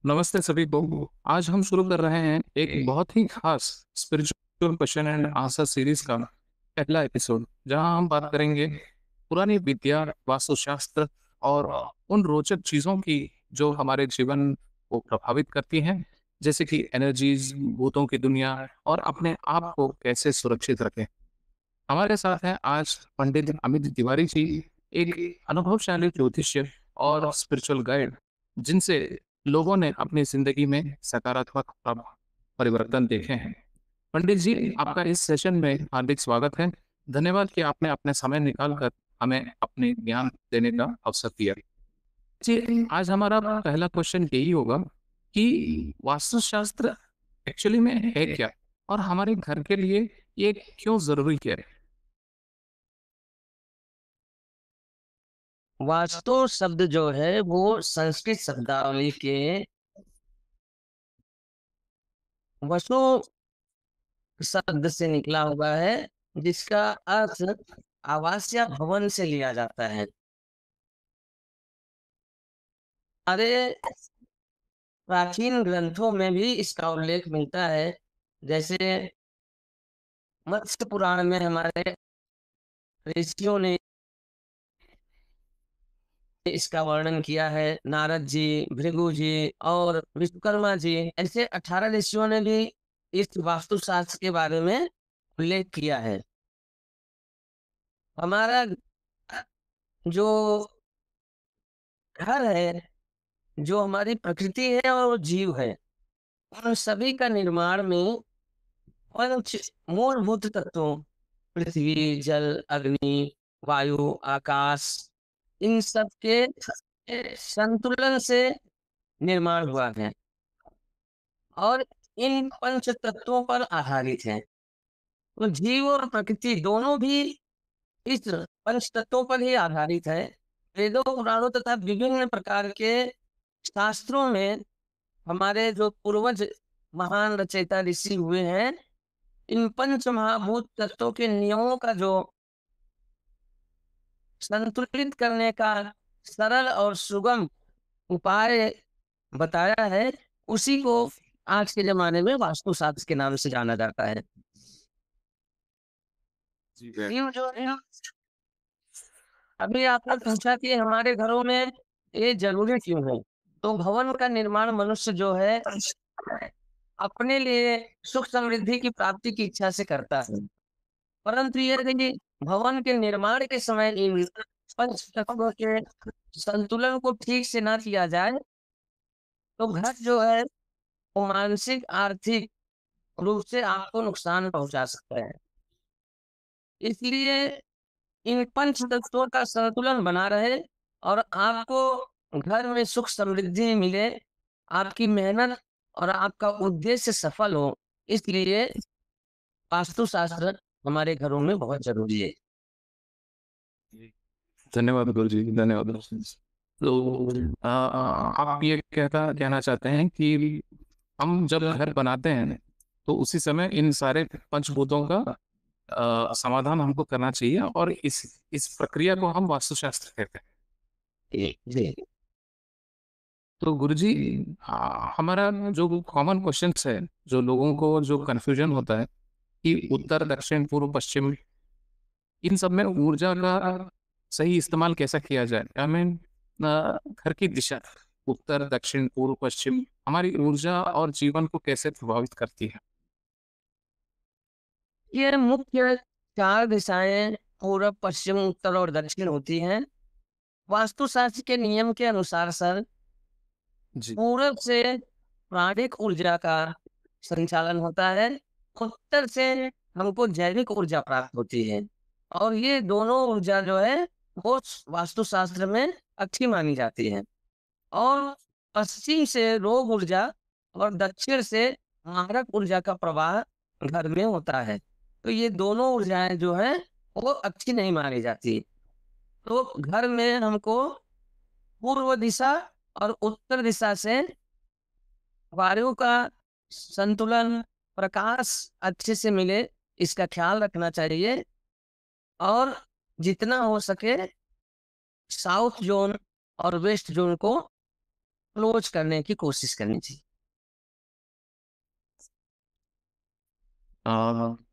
नमस्ते सभी को। आज हम शुरू कर रहे हैं एक बहुत ही खास spiritual question and answer series का पहला एपिसोड, जहां हम बात करेंगे पुरानी विद्या, वास्तुशास्त्र और उन रोचक चीजों की जो हमारे जीवन को प्रभावित करती हैं, जैसे कि एनर्जीज, भूतों की दुनिया और अपने आप को कैसे सुरक्षित रखें। हमारे साथ हैं आज पंडित अमित तिवारी जी, एक अनुभवशाली ज्योतिष्य और स्पिरिचुअल गाइड, जिनसे लोगों ने अपनी जिंदगी में सकारात्मक परिवर्तन देखे हैं। पंडित जी, आपका इस सेशन में हार्दिक स्वागत है। धन्यवाद कि आपने अपने समय निकालकर हमें अपने ज्ञान देने का अवसर दिया। जी, आज हमारा पहला क्वेश्चन यही होगा कि वास्तुशास्त्र एक्चुअली में है क्या, और हमारे घर के लिए ये क्यों जरूरी है। वास्तु शब्द जो है वो संस्कृत शब्दावली के वसु शब्द से निकला हुआ है, जिसका अर्थ आवास या भवन से लिया जाता है। हमारे प्राचीन ग्रंथों में भी इसका उल्लेख मिलता है। जैसे मत्स्य पुराण में हमारे ऋषियों ने इसका वर्णन किया है। नारद जी, भृगु जी और विश्वकर्मा जी, ऐसे 18 ऋषियों ने भी इस वास्तुशास्त्र के बारे में उल्लेख किया है। हमारा जो घर है, जो हमारी प्रकृति है और जीव है, उन सभी का निर्माण में पंच मूलभूत तत्वों पृथ्वी, जल, अग्नि, वायु, आकाश, इन सब के संतुलन से निर्माण हुआ है और इन पंच तत्वों पर आधारित है। तो जीव और प्रकृति दोनों भी इस पंच तत्वों पर ही आधारित है। वेदों, पुराणों तथा विभिन्न प्रकार के शास्त्रों में हमारे जो पूर्वज महान रचयिता ऋषि हुए हैं, इन पंच महाभूत तत्वों के नियमों का जो संतुलित करने का सरल और सुगम उपाय बताया है, उसी को आज के जमाने में वास्तुशास्त्र के नाम से जाना जाता है। जी, जीव जो है, अभी आपने पूछा कि हमारे घरों में ये जरूरी क्यों है। तो भवन का निर्माण मनुष्य जो है अपने लिए सुख समृद्धि की प्राप्ति की इच्छा से करता है। परंतु यदि भवन के निर्माण के समय इन पंच तत्वों के संतुलन को ठीक से ना किया जाए, तो घर जो है वो मानसिक, आर्थिक रूप से आपको नुकसान पहुंचा सकता है। इसलिए इन पंच तत्वों का संतुलन बना रहे और आपको घर में सुख समृद्धि मिले, आपकी मेहनत और आपका उद्देश्य सफल हो, इसलिए वास्तुशास्त्र हमारे घरों में बहुत जरूरी है। धन्यवाद गुरु जी, धन्यवाद। तो आप ये कहना चाहते हैं कि हम जब घर बनाते हैं तो उसी समय इन सारे पंचभूतों का समाधान हमको करना चाहिए, और इस प्रक्रिया को हम वास्तुशास्त्र कहते हैं। जी। तो गुरुजी, हमारा जो कॉमन क्वेश्चन है, जो लोगों को जो कंफ्यूजन होता है कि उत्तर, दक्षिण, पूर्व, पश्चिम, इन सब में ऊर्जा का सही इस्तेमाल कैसा किया जाए। आई मीन, घर की दिशा, उत्तर, दक्षिण, पूर्व, पश्चिम, हमारी ऊर्जा और जीवन को कैसे प्रभावित करती है। ये मुख्य 4 दिशाएं पूरब, पश्चिम, उत्तर और दक्षिण होती हैं। वास्तुशास्त्र के नियम के अनुसार सर, जी। पूरब से प्राणिक ऊर्जा का संचालन होता है, उत्तर से हमको जैविक ऊर्जा प्राप्त होती है। और ये दोनों ऊर्जा जो है वो वास्तुशास्त्र में अच्छी मानी जाती है। और पश्चिम से रोग ऊर्जा और दक्षिण से मारक ऊर्जा का प्रवाह घर में होता है। तो ये दोनों ऊर्जाएं जो है वो अच्छी नहीं मानी जाती। तो घर में हमको पूर्व दिशा और उत्तर दिशा से वायु का संतुलन, प्रकाश अच्छे से मिले, इसका ख्याल रखना चाहिए। और जितना हो सके साउथ जोन और वेस्ट जोन को क्लोज करने की कोशिश करनी चाहिए।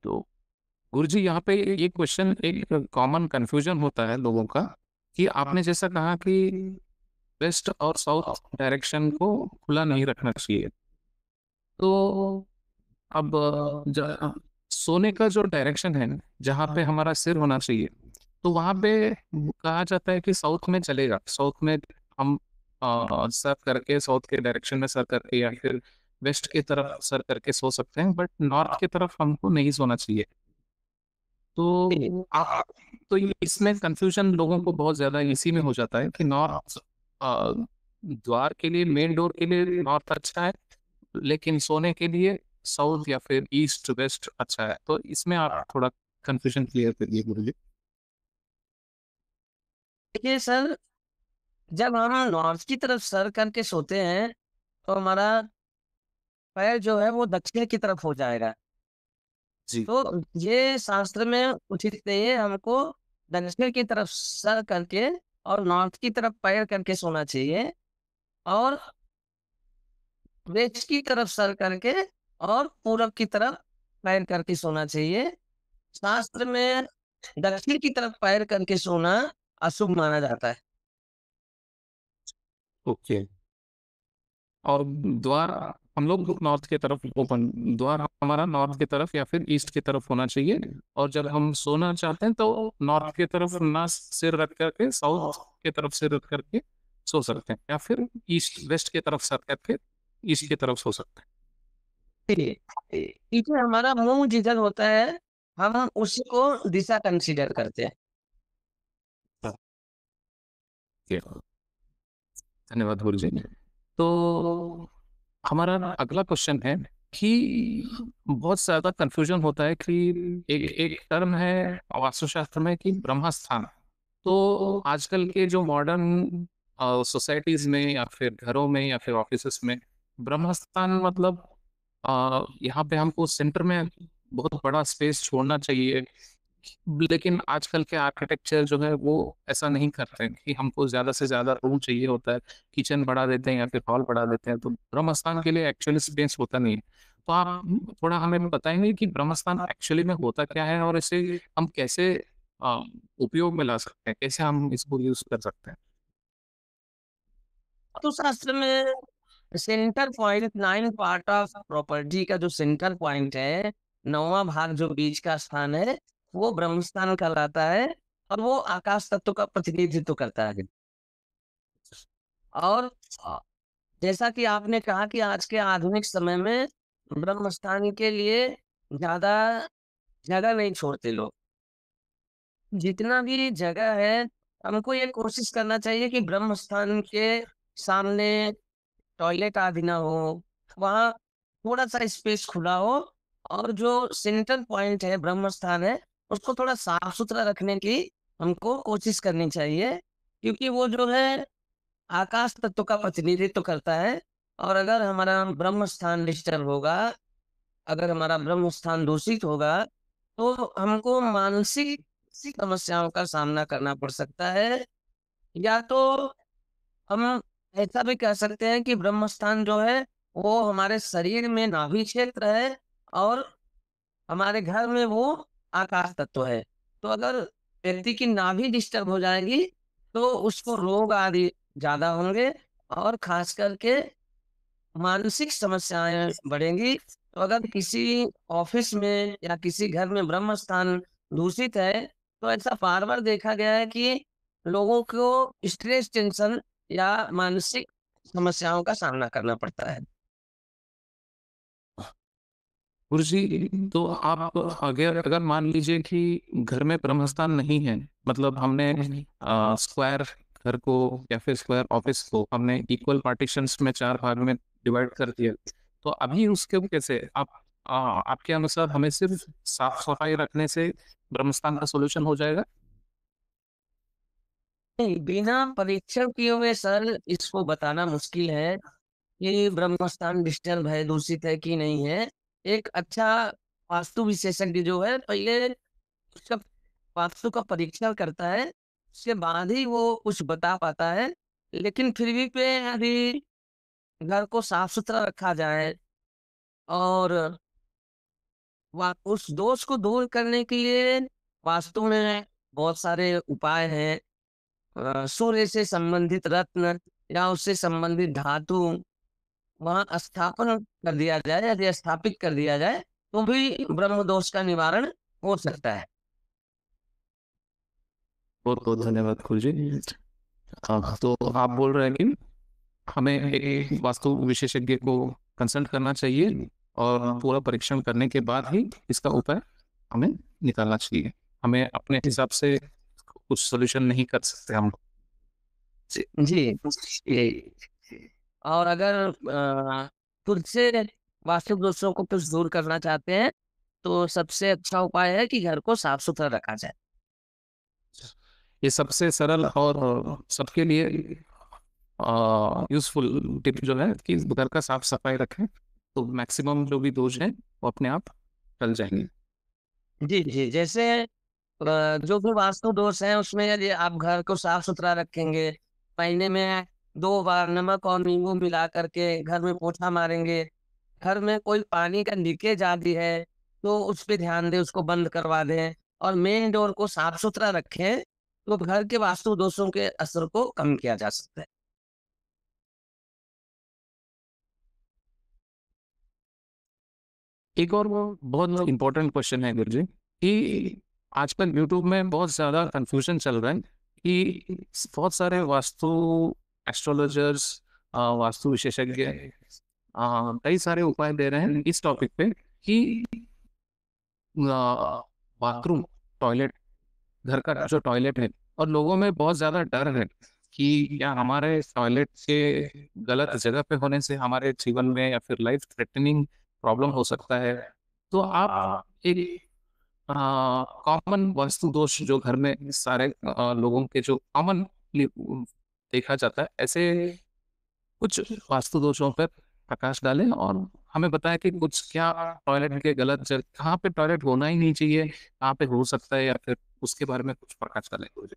तो गुरुजी यहाँ पे ये क्वेश्चन, एक कॉमन कंफ्यूजन होता है लोगों का कि आपने जैसा कहा कि वेस्ट और साउथ डायरेक्शन को खुला नहीं रखना चाहिए। तो अब सोने का जो डायरेक्शन है जहाँ पे हमारा सिर होना चाहिए, तो वहां पे कहा जाता है कि साउथ में चलेगा, साउथ में हम सर करके, साउथ के डायरेक्शन में सर करके या फिर वेस्ट की तरफ सर करके सो सकते हैं, बट नॉर्थ की तरफ हमको नहीं सोना चाहिए। तो आप, तो इसमें कंफ्यूजन लोगों को बहुत ज्यादा इसी में हो जाता है कि नॉर्थ, द्वार के लिए, मेन डोर के लिए नॉर्थ अच्छा है, लेकिन सोने के लिए साउथ या फिर ईस्ट वेस्ट अच्छा है। तो इसमें आप थोड़ा कंफ्यूजन क्लियर करिए गुरुजी। देखिए सर, जब हम नॉर्थ की तरफ सर करके सोते हैं, तो हमारा पैर जो है वो दक्षिण की तरफ हो जाएगा। जी। तो ये शास्त्र में उचित नहीं है, हमको दक्षिण की तरफ सर करके और नॉर्थ की तरफ पैर करके सोना चाहिए, और वेस्ट की तरफ सर करके और पूरब की तरफ पैर करके सोना चाहिए। शास्त्र में दक्षिण की तरफ पैर करके सोना अशुभ माना जाता है। ओके। और द्वार हम लोग नॉर्थ की तरफ ओपन, द्वार हमारा नॉर्थ की तरफ या फिर ईस्ट की तरफ होना चाहिए। और जब हम सोना चाहते हैं तो नॉर्थ की तरफ ना सिर रख करके साउथ की तरफ सिर रख करके सो सकते हैं, या फिर ईस्ट वेस्ट की तरफ सर करके ईस्ट की तरफ सो सकते क्योंकि हमारा मुंह जिधर होता है, हम उसी को दिशा कंसीडर करते हैं। हैं। धन्यवाद गुरु जी। तो हमारा अगला क्वेश्चन है कि बहुत ज्यादा कंफ्यूजन होता है कि एक एक टर्म है वास्तुशास्त्र में कि ब्रह्मस्थान। तो आजकल के जो मॉडर्न सोसाइटीज में या फिर घरों में या फिर ऑफिसेस में ब्रह्मस्थान मतलब यहाँ पे हमको सेंटर में बहुत बड़ा स्पेस छोड़ना चाहिए, लेकिन आजकल के आर्किटेक्चर जो है वो ऐसा नहीं करते हैं कि हमको ज्यादा से ज्यादा रूम चाहिए होता है, किचन बढ़ा देते हैं या फिर हॉल बढ़ा देते हैं, तो ब्रह्मस्थान के लिए एक्चुअली स्पेस होता नहीं है। तो आप थोड़ा हमें बताएंगे कि ब्रह्मस्थान एक्चुअली में होता क्या है और इसे हम कैसे अ, उपयोग में ला सकते हैं, कैसे हम इसको यूज कर सकते हैं। तो शास्त्र में centre point, nine part of property का जो सेंटर पॉइंट है, नौवां भाग जो बीच का स्थान है, वो ब्रह्मस्थान कहलाता है, और वो आकाश तत्व का प्रतिनिधित्व करता है। और अ, जैसा कि आपने कहा कि आज के आधुनिक समय में ब्रह्मस्थान के लिए ज्यादा जगह नहीं छोड़ते लोग। जितना भी जगह है, हमको ये कोशिश करना चाहिए कि ब्रह्मस्थान के सामने टॉयलेट आदि ना हो, वहाँ थोड़ा-सा स्पेस खुला हो, और जो सेंट्रल पॉइंट है, ब्रह्म स्थान है, उसको थोड़ा साफ-सुथरा रखने की हमको कोशिश करनी चाहिए। क्योंकि वो जो है आकाश तत्व का प्रतिनिधित्व करता है, और अगर हमारा ब्रह्म स्थान डिस्टर्ब होगा, अगर हमारा ब्रह्म स्थान दूषित होगा, तो हमको मानसिक समस्याओं का सामना करना पड़ सकता है। या तो हम ऐसा भी कह सकते हैं कि ब्रह्मस्थान जो है, वो हमारे शरीर में नाभि क्षेत्र है, और हमारे घर में वो आकाश तत्व है। तो अगर व्यक्ति की नाभि डिस्टर्ब हो जाएगी, तो उसको रोग आदि ज़्यादा होंगे, और ख़ास करके मानसिक समस्याएँ बढ़ेंगी। तो अगर किसी ऑफ़िस में या किसी घर में ब्रह्मस्थान दूषित है, तो ऐसा बार-बार देखा गया है कि लोगों को स्ट्रेस, टेंशन या मानसिक समस्याओं का सामना करना पड़ता है। गुरुजी, तो आप अगर अगर मान लीजिए कि घर में ब्रह्मस्थान नहीं है, मतलब हमने स्क्वायर घर को या फिर स्क्वायर ऑफिस को हमने इक्वल पार्टीशंस में चार भाग में डिवाइड कर दिया, तो अभी उसके कैसे आप आपके अनुसार हमें सिर्फ साफ सफाई रखने से ब्रह्मस्थान का सोल्यूशन हो जाएगा? नहीं, बिना परीक्षण किए हुए सर इसको बताना मुश्किल है कि ब्रह्मस्थान डिस्टर्ब है, दूषित है कि नहीं है। एक अच्छा वास्तु विशेषज्ञ जो है, पहले उसका वास्तु का परीक्षण करता है, उसके बाद ही वो कुछ बता पाता है। लेकिन फिर भी पे अभी घर को साफ-सुथरा रखा जाए और उस दोष को दूर करने के लिए वास्तु में बहुत सारे उपाय हैं। सूर्य से संबंधित रत्न या उससे संबंधित धातु वहाँ स्थापन कर दिया जाए, यदि स्थापित कर दिया जाए, तो भी ब्रह्म दोष का निवारण हो सकता है। बहुत बहुत धन्यवाद गुरुजी। तो आप बोल रहे हैं कि हमें एक वास्तु विशेषज्ञ को कंसल्ट करना चाहिए और पूरा परीक्षण करने के बाद ही इसका उपाय हमें निकालना चाहिए। हमें अपने हिसाब से कुछ सॉल्यूशन नहीं कर सकते हम। जी, और अगर खुद से वास्तु दोषों को कुछ दूर करना चाहते हैं, तो सबसे अच्छा उपाय है कि घर को साफ-सुथरा रखा जाए। ये सबसे सरल और सबके लिए यूजफुल टिप जो है कि घर का साफ सफाई रखें, तो मैक्सिमम जो भी दोष हैं वो अपने आप टल जाएंगे। जी, जी, जैसे जो भी वास्तु दोष हैं, उसमें यदि आप घर को साफ-सुथरा रखेंगे, महीने में 2 बार नमक और नींबू मिला कर के घर में पोछा मारेंगे, घर में कोई पानी का लीकेज आदि है, तो उस पे ध्यान दें, उसको बंद करवा दें और मेन डोर को साफ-सुथरा रखें, तो घर के वास्तु दोषों के असर को कम किया जा सकता है। एक और वो बहुत इम्पोर्टेंट क्वेश्चन है गुरु जी कि आजकल यूट्यूब में बहुत ज़्यादा कंफ्यूजन चल रहा है कि बहुत सारे वास्तु एस्ट्रोलॉजर्स, वास्तु विशेषज्ञ कई सारे उपाय दे रहे हैं इस टॉपिक पे कि बाथरूम, टॉयलेट, घर का जो टॉयलेट है, और लोगों में बहुत ज्यादा डर है कि क्या हमारे टॉयलेट के गलत जगह पे होने से हमारे जीवन में या फिर लाइफ थ्रेटनिंग प्रॉब्लम हो सकता है। तो आप एक कॉमन वास्तु दोष जो घर में सारे लोगों के जो कॉमन देखा जाता है, ऐसे कुछ वास्तु दोषों पर प्रकाश डालें और हमें बताएं कि कुछ क्या टॉयलेट के गलत जगह, कहाँ पे टॉयलेट होना ही नहीं चाहिए, कहाँ पे हो सकता है, या फिर उसके बारे में कुछ प्रकाश डालें गुरुजी।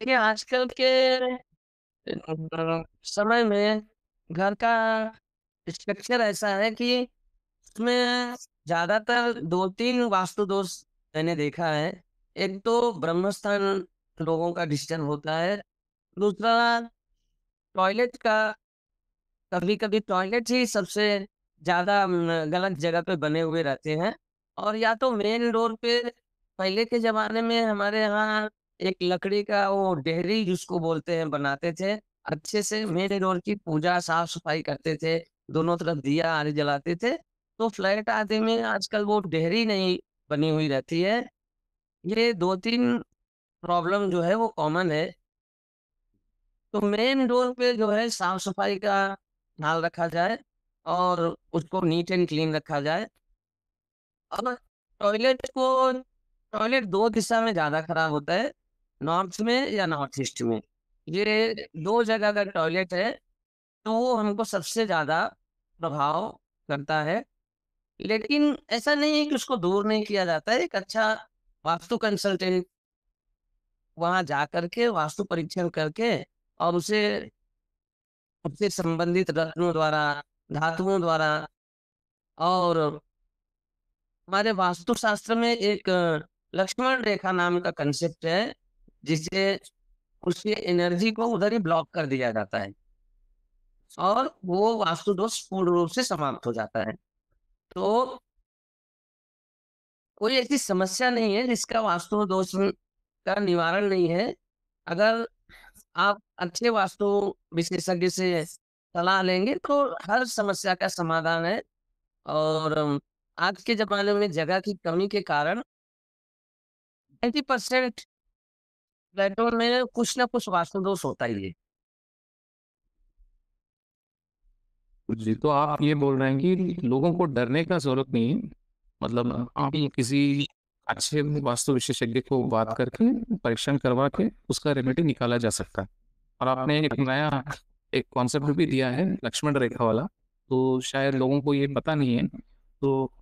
देखिए, आजकल के समय में घर का स्ट्रक्चर ऐसा है कि उसमें ज़्यादातर 2-3 वास्तु दोष मैंने देखा है। एक तो ब्रह्मस्थान लोगों का डिस्टर्ब होता है, दूसरा टॉयलेट का कभी-कभी टॉयलेट ही सबसे ज़्यादा गलत जगह पे बने हुए रहते हैं और या तो मेन डोर पे पहले के ज़माने में हमारे यहाँ एक लकड़ी का वो डेहरी जिसको बोलते हैं बनाते थे। अच्छे से मेन डोर की पूजा साफ-सफाई करते थे, दोनों तरफ दिया आदि जलाते थे। तो फ्लैट आदि में आजकल वो डेहरी नहीं बनी हुई रहती है। ये 2-3 प्रॉब्लम जो है वो कॉमन है। तो मेन डोर पे जो है साफ-सफाई का ख़्याल रखा जाए और उसको नीट एंड क्लीन रखा जाए। और टॉयलेट 2 दिशा में ज़्यादा खराब होता है, नॉर्थ में या नॉर्थ ईस्ट में। ये 2 जगह का टॉयलेट है, तो वो हमको सबसे ज़्यादा प्रभाव करता है। लेकिन ऐसा नहीं है कि उसको दूर नहीं किया जाता है, एक अच्छा वास्तु कंसल्टेंट वहाँ जा कर के वास्तु परीक्षण करके और उसे उससे संबंधित रत्नों द्वारा, धातुओं द्वारा और हमारे वास्तुशास्त्र में एक लक्ष्मण रेखा नाम का कंसेप्ट है, जिससे उसकी एनर्जी को उधर ही ब्लॉक कर दिया जाता है और वो वास्तु दोष पूर्ण रूप से समाप्त हो जाता है। तो कोई ऐसी समस्या नहीं है जिसका वास्तु दोष का निवारण नहीं है। अगर आप अच्छे वास्तु विशेषज्ञ से सलाह लेंगे तो हर समस्या का समाधान है और आज के ज़माने में जगह की कमी के कारण 90% फ्लैटों में कुछ ना कुछ वास्तु दोष होता ही है। जी, तो आप ये बोल रहे हैं कि लोगों को डरने का जरूरत नहीं है, मतलब आप किसी अच्छे वास्तु विशेषज्ञ को बात करके परीक्षण करवा के उसका रेमेडी निकाला जा सकता है। और आपने एक नया एक कॉन्सेप्ट भी दिया है लक्ष्मण रेखा वाला, तो शायद लोगों को ये पता नहीं है। तो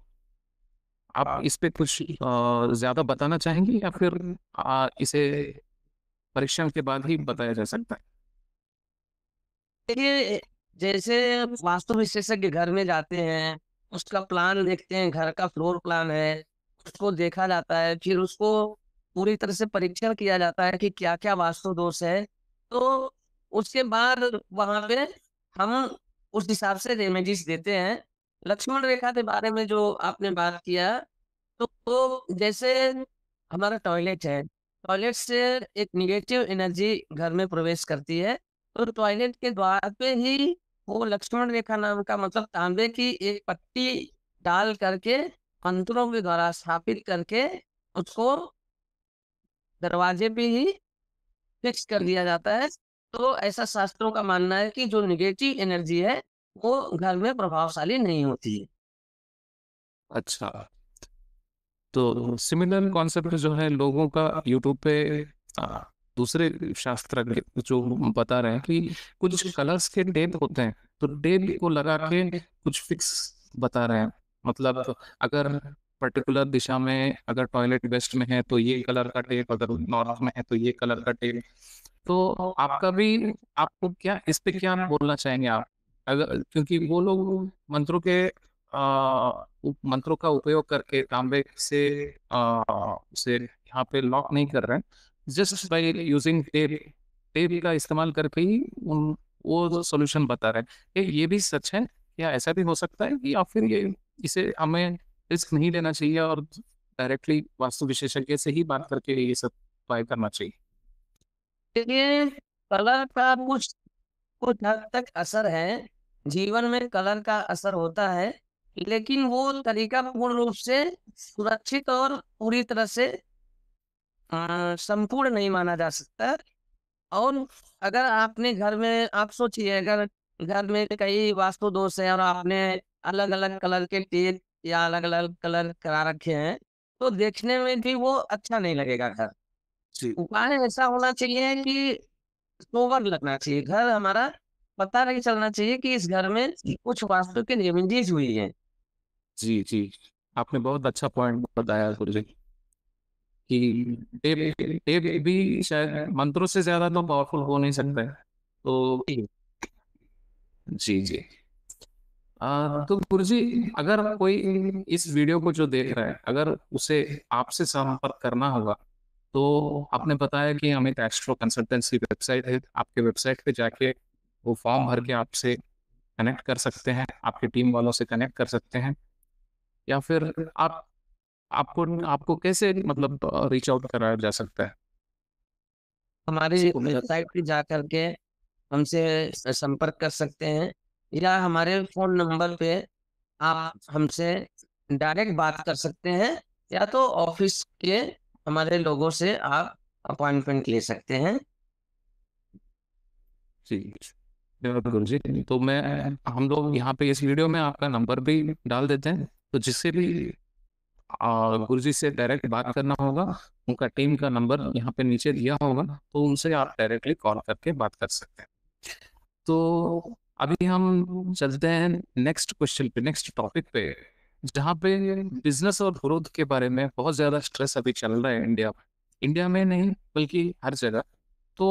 आप इस पे कुछ ज्यादा बताना चाहेंगे या फिर इसे परीक्षण के बाद ही बताया जा सकता है? देखिए, जैसे वास्तु विशेषज्ञ घर में जाते हैं, उसका प्लान देखते हैं, घर का फ्लोर प्लान है, उसको देखा जाता है, फिर उसको पूरी तरह से परीक्षण किया जाता है कि क्या-क्या वास्तु दोष है। तो उसके बाद वहाँ पे हम उस हिसाब से रेमेडीज़ देते हैं। लक्ष्मण रेखा के बारे में जो आपने बात किया, तो वो जैसे हमारा टॉयलेट है, टॉयलेट से एक नेगेटिव एनर्जी घर में प्रवेश करती है, तो टॉयलेट के द्वार पे ही वो लक्ष्मण रेखा नाम का मतलब तांबे की एक पट्टी डाल करके मंत्रों के द्वारा स्थापित करके उसको दरवाजे पे ही फिक्स कर दिया जाता है। तो ऐसा शास्त्रों का मानना है कि जो नेगेटिव एनर्जी है, वो घर में प्रभावशाली नहीं होती है। अच्छा, तो सिमिलर कॉन्सेप्ट जो है लोगों का यूट्यूब पे आ, दूसरे शास्त्रज्ञ जो बता रहे हैं कि कुछ कलर्स के टेप होते हैं, तो टेप को लगा के कुछ फिक्स बता रहे हैं। मतलब अगर पर्टिकुलर दिशा में, अगर टॉयलेट वेस्ट में है तो ये कलर का टेप, अगर नॉर्थ में है तो ये कलर का टेप। तो आपका भी, आपको क्या इस पे क्या बोलना चाहेंगे आप? अगर क्योंकि वो लोग मंत्रों के मंत्रों का उपयोग करके तांबे से उसे यहाँ पे लॉक नहीं कर रहे हैं, just by using tape, tape का इस्तेमाल करके ही उन वो सॉल्यूशन बता रहे हैं। ये भी सच है? या ऐसा भी हो सकता है कि या फिर ये इसे हमें रिस्क नहीं लेना चाहिए और डायरेक्टली वास्तु विशेषज्ञ से ही बात करके ये सब ट्राई करना चाहिए? देखिए, कलर का कुछ कुछ हद तक असर है, जीवन में कलर का असर होता है, लेकिन वो तरीका पूर्ण रूप से सुरक्षित और पूरी तरह से संपूर्ण नहीं माना जा सकता। और अगर आपने घर में आप सोचिए अगर घर में कई वास्तु दोष है और आपने अलग-अलग कलर के टेप या अलग-अलग कलर करा रखे हैं, तो देखने में भी वो अच्छा नहीं लगेगा घर। जी उपाय ऐसा होना चाहिए कि सोबर लगना चाहिए, घर हमारा पता नहीं चलना चाहिए कि इस घर में कुछ वास्तु की रेमेडीज़ हुई है। जी जी, आपने बहुत अच्छा पॉइंट बताया गुरु जी कि टेप टेप भी शायद मंत्रों से ज्यादा तो पावरफुल हो नहीं सकता है। तो जी। जी जी, तो गुरुजी, अगर कोई इस वीडियो को जो देख रहा है, अगर उसे आपसे संपर्क करना होगा, तो आपने बताया कि अमित एस्ट्रो कंसल्टेंसी वेबसाइट है, आपके वेबसाइट पे जाके वो फॉर्म भर के आपसे कनेक्ट कर सकते हैं, आपकी टीम वालों से कनेक्ट कर सकते हैं, या फिर आप आपको आपको कैसे मतलब रीच आउट कराया जा सकता है? हमारी वेबसाइट पे जा कर के हमसे संपर्क कर सकते हैं या हमारे फ़ोन नंबर पे आप हमसे डायरेक्ट बात कर सकते हैं या तो ऑफ़िस के हमारे लोगों से आप अपॉइंटमेंट ले सकते हैं। जी, धन्यवाद गुरु जी। तो मैं, हम लोग यहाँ पे इस वीडियो में आपका नंबर भी डाल देते हैं, तो जिससे भी गुरुजी से डायरेक्ट बात करना होगा, उनका टीम का नंबर यहाँ पे नीचे दिया होगा, तो उनसे आप डायरेक्टली कॉल करके बात कर सकते हैं। तो अभी हम चलते हैं नेक्स्ट क्वेश्चन पे, नेक्स्ट टॉपिक पे, जहाँ पे बिजनेस और ग्रोथ के बारे में बहुत ज्यादा स्ट्रेस अभी चल रहा है इंडिया में, इंडिया में नहीं बल्कि हर जगह। तो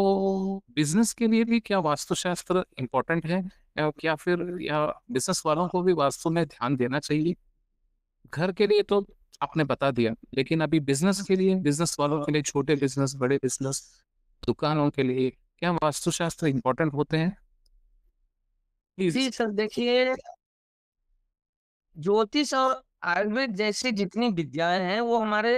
बिजनेस के लिए भी क्या वास्तुशास्त्र इम्पोर्टेंट है, या क्या फिर या बिजनेस वालों को भी वास्तु में ध्यान देना चाहिए? घर के लिए तो आपने बता दिया, लेकिन अभी बिजनेस के लिए, बिजनेस वालों के लिए, छोटे बिजनेस, बड़े बिजनेस, दुकानों के लिए क्या वास्तुशास्त्र इम्पोर्टेंट होते हैं? प्लीज। जी सर, देखिए ज्योतिष और आयुर्वेद जैसी जितनी विद्याएँ हैं वो हमारे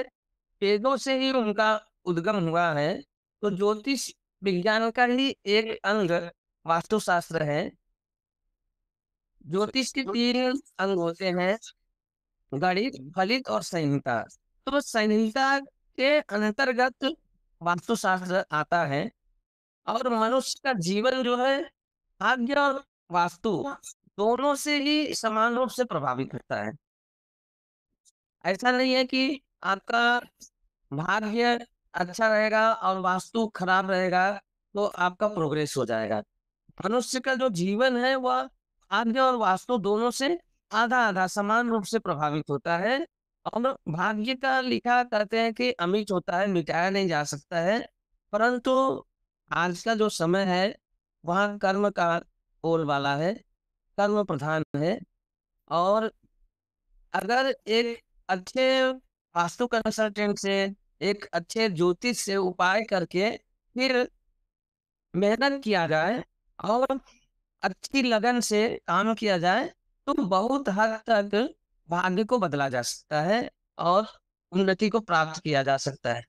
वेदों से ही उनका उद्गम हुआ है। तो ज्योतिष विज्ञान का ही एक अंग वास्तुशास्त्र है। ज्योतिष के 3 अंग होते हैं, गणित, फलित और संहिता। तो संहिता के अंतर्गत वास्तुशास्त्र आता है और मनुष्य का जीवन जो है भाग्य और वास्तु दोनों से ही समान रूप से प्रभावित होता है। ऐसा नहीं है कि आपका भाग्य अच्छा रहेगा और वास्तु खराब रहेगा तो आपका प्रोग्रेस हो जाएगा। मनुष्य का जो जीवन है वह भाग्य और वास्तु दोनों से आधा-आधा समान रूप से प्रभावित होता है और भाग्य का लिखा कहते हैं कि अमिट होता है, मिटाया नहीं जा सकता है। परंतु आज का जो समय है, वह कर्म का बोलबाला है, कर्म प्रधान है और अगर एक अच्छे वास्तु कंसल्टेंट से, एक अच्छे ज्योतिष से उपाय करके फिर मेहनत किया जाए और अच्छी लगन से काम किया जाए, तो बहुत हद तक भाग्य को बदला जा सकता है और उन्नति को प्राप्त किया जा सकता है।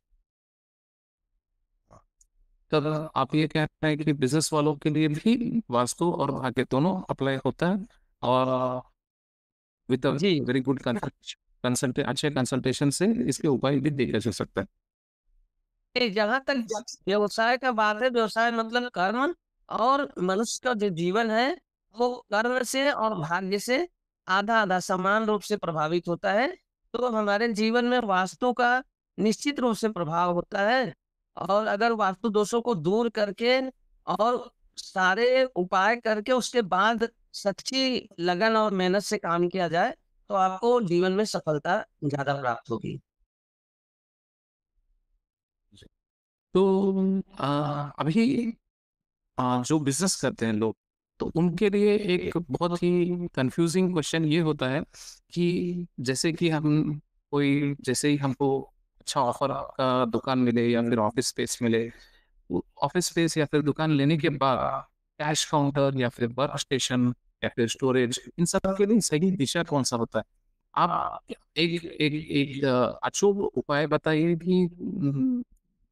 तब आप ये कह रहे हैं कि बिजनेस वालों के लिए भी वास्तु और भाग्य दोनों अप्लाई होता है, और विद अ जी। वेरी गुड कंसल्ट अच्छे कंसल्टेशन से इसके उपाय भी देखे जा सकता है। जहाँ तक व्यवसाय का बात है, व्यवसाय मतलब कर्म और मनुष्य का जो जीवन है, वो कर्म से और भाग्य से आधा-आधा समान रूप से प्रभावित होता है। तो हमारे जीवन में वास्तु का निश्चित रूप से प्रभाव होता है और अगर वास्तु दोषों को दूर करके और सारे उपाय करके उसके बाद सच्ची लगन और मेहनत से काम किया जाए, तो आपको जीवन में सफलता ज़्यादा प्राप्त होगी। तो अभी जो बिजनेस करते हैं लोग, तो उनके लिए एक बहुत ही कंफ्यूजिंग क्वेश्चन ये होता है कि जैसे कि हम कोई जैसे ही हमको अच्छा ऑफर का दुकान मिले या फिर ऑफिस स्पेस मिले, ऑफिस स्पेस या फिर दुकान लेने के बाद कैश काउंटर या फिर वर्क स्टेशन या फिर स्टोरेज, इन सब के लिए सही दिशा कौन सा होता है? आप एक एक एक अचूक उपाय बताइए कि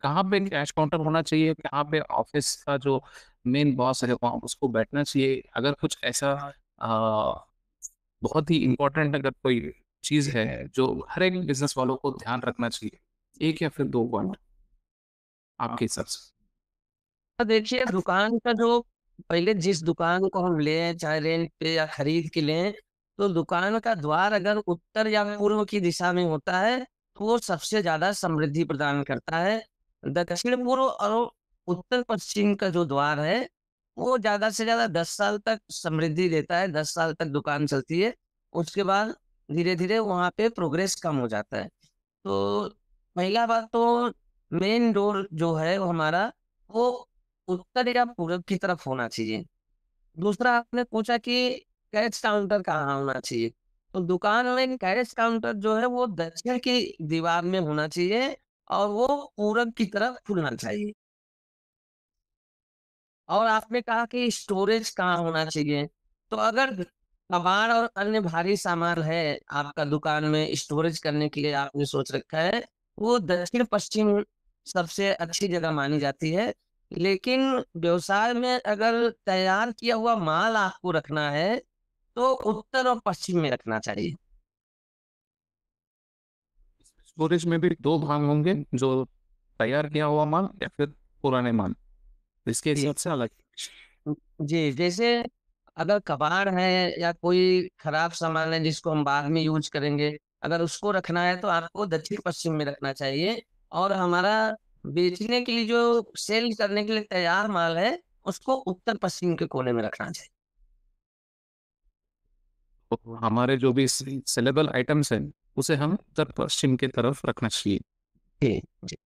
कहाँ पे कैश काउंटर होना चाहिए, कहाँ पे ऑफिस का जो मेन बॉस है वहाँ उसको बैठना चाहिए। अगर कुछ ऐसा अ, बहुत ही इम्पोर्टेंट अगर कोई चीज़ है जो हर एक बिज़नेस वालों को ध्यान रखना चाहिए, 1 या फिर 2 पॉइंट आपके हिसाब से? देखिए, दुकान का जो पहले जिस दुकान को हम लें, चाहे रेंट पे या खरीद के लें, तो दुकान का द्वार अगर उत्तर या पूर्व की दिशा में होता है, तो वो सबसे ज़्यादा समृद्धि प्रदान करता है। दक्षिण-पूर्व और उत्तर-पश्चिम का जो द्वार है, वो ज़्यादा से ज़्यादा 10 साल तक समृद्धि देता है, 10 साल तक दुकान चलती है। उसके बाद धीरे-धीरे वहाँ पे प्रोग्रेस कम हो जाता है। तो पहला बात तो मेन डोर जो है वो हमारा, वो उत्तर या पूरब की तरफ होना चाहिए। दूसरा आपने पूछा कि कैश काउंटर कहाँ होना चाहिए? तो दुकान में कैश काउंटर जो है वो दक्षिण की दीवार में होना चाहिए और वो पूरब की तरफ खुलना चाहिए। और आपने कहा कि स्टोरेज कहाँ होना चाहिए? तो अगर कबाड़ और अन्य भारी सामान है, आपका दुकान में स्टोरेज करने के लिए आपने सोच रखा है, वो दक्षिण-पश्चिम सबसे अच्छी जगह मानी जाती है। लेकिन व्यवसाय में अगर तैयार किया हुआ माल आपको रखना है, तो उत्तर और पश्चिम में रखना चाहिए। स्टोरेज में भी 2 भाग होंगे, जो तैयार किया हुआ माल या फिर पुराने माल, इसके जी। हिसाब से अलग। जी, जैसे अगर कबाड़ है या कोई खराब सामान है जिसको हम बाद में यूज़ करेंगे, अगर उसको रखना है तो आपको दक्षिण-पश्चिम में रखना चाहिए और हमारा बेचने के लिए जो सेल करने के लिए तैयार माल है, उसको उत्तर-पश्चिम के कोने में रखना चाहिए। तो हमारे जो भी सेलेबल आइटम्स हैं, उसे हम उत्तर पश्चिम की तरफ रखना चाहिए। जी, जी।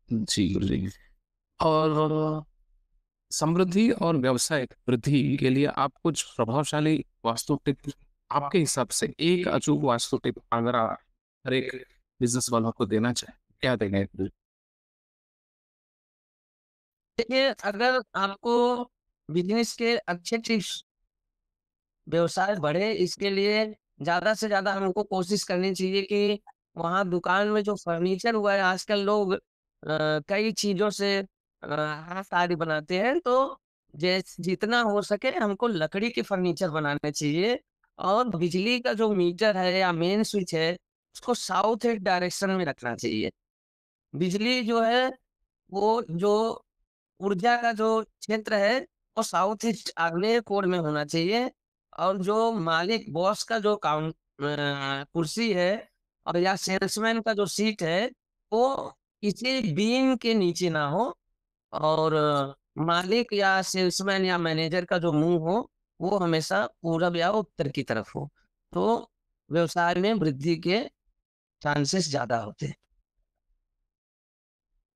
जी, जी। और समृद्धि और व्यावसायिक वृद्धि के लिए आप कुछ प्रभावशाली वास्तु टिप आपके हिसाब से, एक अचूक वास्तु टिप अगर आप हर एक बिज़नेस वालों को देना चाहें, क्या देंगे? देखिए, अगर आपको बिज़नेस के अच्छे टिप्स व्यवसाय बढ़े इसके लिए ज़्यादा से ज़्यादा हमको कोशिश करनी चाहिए कि वहाँ दुकान में जो फर्नीचर हुआ है आजकल लोग कई चीज़ों से हाथ-ताली बनाते हैं तो जितना हो सके हमको लकड़ी के फर्नीचर बनाने चाहिए और बिजली का जो मीटर है या मेन स्विच है उसको साउथ ईस्ट डायरेक्शन में रखना चाहिए। बिजली जो है वो जो ऊर्जा का जो क्षेत्र है, वो साउथ ईस्ट आग्नेय कोण में होना चाहिए और जो मालिक बॉस का जो कुर्सी है और या सेल्समैन का जो सीट है, वो किसी बीम के नीचे ना हो और मालिक या सेल्समैन या मैनेजर का जो मुँह हो, वो हमेशा पूरब या उत्तर की तरफ हो। तो व्यवसाय में वृद्धि के चांसेस ज़्यादा होते हैं।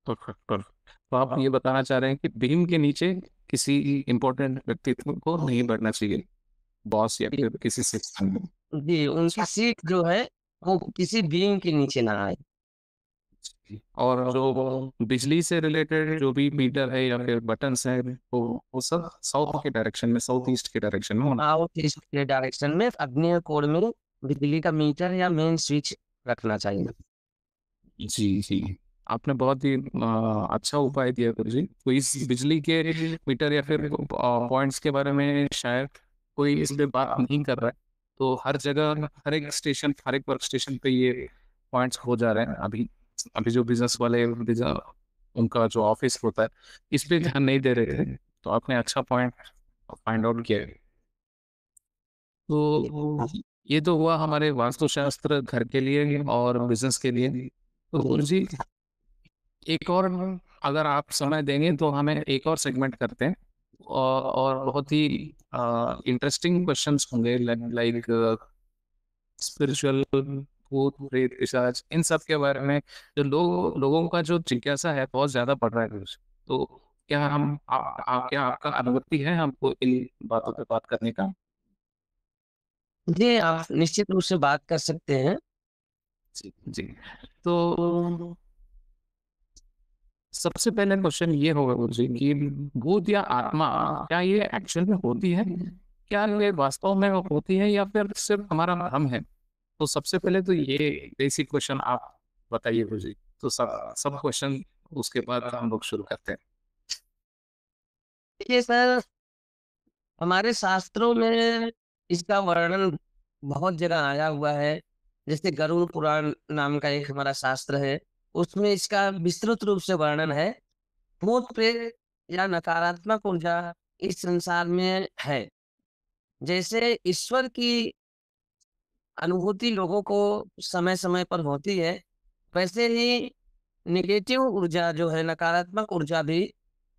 Perfect, perfect. तो आप ये बताना चाह रहे हैं कि बीम के नीचे किसी इम्पोर्टेंट व्यक्तित्व को नहीं बढ़ना चाहिए, बॉस या फिर किसी सिस्टम में। जी, उनकी सीख जो है वो किसी बीइंग के नीचे ना आए। और जो बिजली से रिलेटेड जो भी मीटर है या फिर बटन्स हैं, वो सब साउथ के डायरेक्शन में, साउथ ईस्ट के डायरेक्शन में होना। साउथ ईस्ट के डायरेक्शन में अग्नेय कोण में बिजली का मीटर या मेन स्विच रखना चाहिए। जी, जी। आपने बहुत ही अच्छा उपाय दिया गुरु जी। तो इस बिजली के मीटर या फिर पॉइंट्स के बारे में शायद कोई इस पे बात नहीं कर रहा है। तो हर जगह, हर एक स्टेशन, हर एक वर्क स्टेशन पे ये पॉइंट्स हो जा रहे हैं। अभी अभी जो बिज़नेस वाले उनका जो ऑफ़िस होता है, इस पे ध्यान नहीं दे रहे थे। तो आपने अच्छा पॉइंट फाइंड आउट किया है। तो ये तो हुआ हमारे वास्तुशास्त्र घर के लिए और बिज़नेस के लिए। तो गुरु जी, एक और अगर आप समय देंगे तो हमें एक और सेगमेंट करते हैं, और बहुत ही इंटरेस्टिंग क्वेश्चंस होंगे, लाइक स्पिरिचुअल, भूत प्रेत पिशाच, इन सब के बारे में जो लोगों का जो जिज्ञासा है बहुत ज्यादा बढ़ रहा है गुरु जी। तो क्या क्या आपका अनुमति है हमको इन बातों पे बात करने का? जी, आप निश्चित रूप से बात कर सकते हैं। जी, जी। तो सबसे पहले क्वेश्चन ये होगा गुरुजी कि भूत या आत्मा क्या ये एक्चुअल में होती है? क्या ये वास्तव में होती है या फिर सिर्फ हमारा भ्रम है? तो सबसे पहले तो ये बेसिक क्वेश्चन आप बताइए गुरुजी। तो सब सब क्वेश्चन उसके बाद हम लोग शुरू करते हैं। देखिए सर, हमारे शास्त्रों में इसका वर्णन बहुत जगह आया हुआ है। जैसे गरुड़ पुराण नाम का एक हमारा शास्त्र है, उसमें इसका विस्तृत रूप से वर्णन है। भूत प्रेत या नकारात्मक ऊर्जा इस संसार में है। जैसे ईश्वर की अनुभूति लोगों को समय-समय पर होती है, वैसे ही नेगेटिव ऊर्जा जो है, नकारात्मक ऊर्जा भी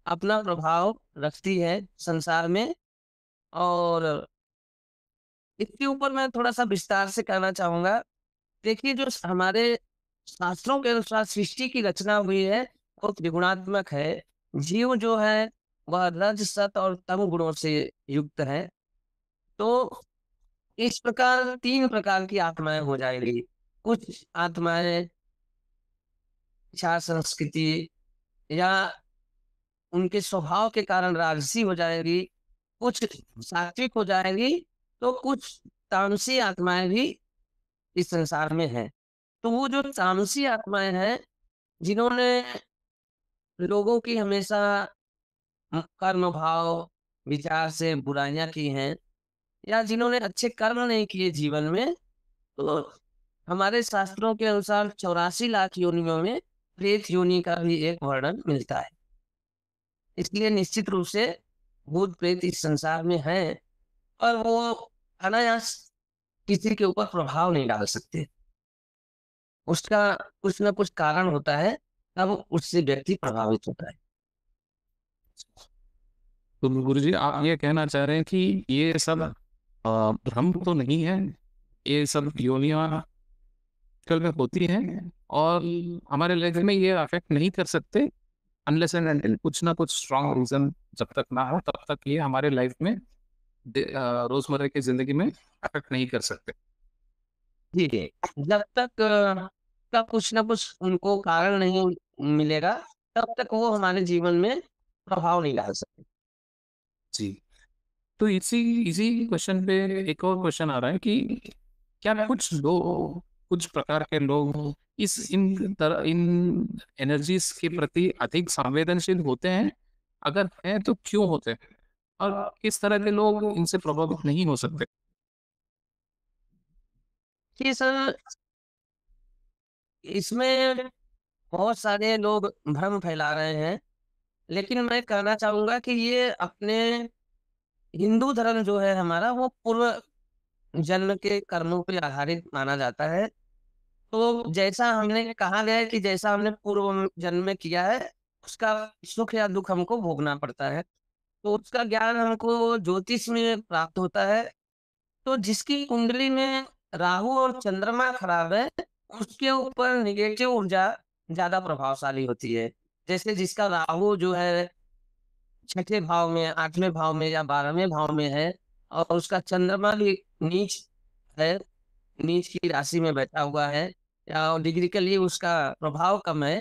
अपना प्रभाव रखती है संसार में। और इसके ऊपर मैं थोड़ा-सा विस्तार से कहना चाहूँगा। देखिए, जो हमारे शास्त्रों के अनुसार सृष्टि की रचना हुई है, वो त्रिगुणात्मक है। जीव जो है, वह रज, सत और तम गुणों से युक्त है। तो इस प्रकार 3 प्रकार की आत्माएँ हो जाएँगी। कुछ आत्माएँ इच्छा संस्कृति या उनके स्वभाव के कारण राजसी हो जाएँगी, कुछ सात्विक हो जाएँगी, तो कुछ तामसी आत्माएँ भी इस संसार में हैं। तो वो जो तामसी आत्माएँ हैं, जिन्होंने लोगों की हमेशा कर्म भाव, विचार से बुराइयाँ की हैं, या जिन्होंने अच्छे कर्म नहीं किए जीवन में, तो हमारे शास्त्रों के अनुसार 84 लाख योनियों में प्रेत योनि का भी एक वर्णन मिलता है। इसलिए निश्चित रूप से भूत प्रेत इस संसार में हैं, और वो अनायास किसी के ऊपर प्रभाव नहीं डाल सकते। उसका कुछ न कुछ कारण होता है, तब उससे व्यक्ति प्रभावित होता है। तो गुरुजी, आप ये कहना चाह रहे हैं कि ये सब भ्रम तो नहीं है, ये सब योनियां कल में होती हैं, और हमारे लाइफ में ये अफेक्ट नहीं कर सकते, अनलेस एंड अनटिल कुछ ना कुछ स्ट्रॉन्ग रीजन जब तक ना हो तब तक ये हमारे लाइफ में रोजमर्रा की जिंदगी में अफेक्ट नहीं कर सकते। जी, जी। जब तक का कुछ न कुछ उनको कारण नहीं मिलेगा, तब तक वो हमारे जीवन में प्रभाव नहीं डाल सकते। जी। तो इसी इसी क्वेश्चन पे एक और क्वेश्चन आ रहा है कि क्या कुछ प्रकार के लोग इन एनर्जीज के प्रति अधिक संवेदनशील होते हैं? अगर हैं तो क्यों होते हैं? और किस तरह के लोग इनसे प्रभावित नहीं हो सकते? जी सर, इसमें बहुत सारे लोग भ्रम फैला रहे हैं, लेकिन मैं कहना चाहूँगा कि ये अपने हिंदू धर्म जो है हमारा, वो पूर्व जन्म के कर्मों पे आधारित माना जाता है। तो जैसा हमने कहा गया है कि जैसा हमने पूर्व जन्म में किया है, उसका सुख या दुःख हमको भोगना पड़ता है। तो उसका ज्ञान हमको ज्योतिष में प्राप्त होता है। तो जिसकी कुंडली में राहु और चंद्रमा खराब है, उसके ऊपर नेगेटिव ऊर्जा ज़्यादा प्रभावशाली होती है। जैसे जिसका राहु जो है छठे भाव में, 8वें भाव में या 12वें भाव में है और उसका चंद्रमा भी नीच है, नीच की राशि में बैठा हुआ है या डिग्रिकली उसका प्रभाव कम है,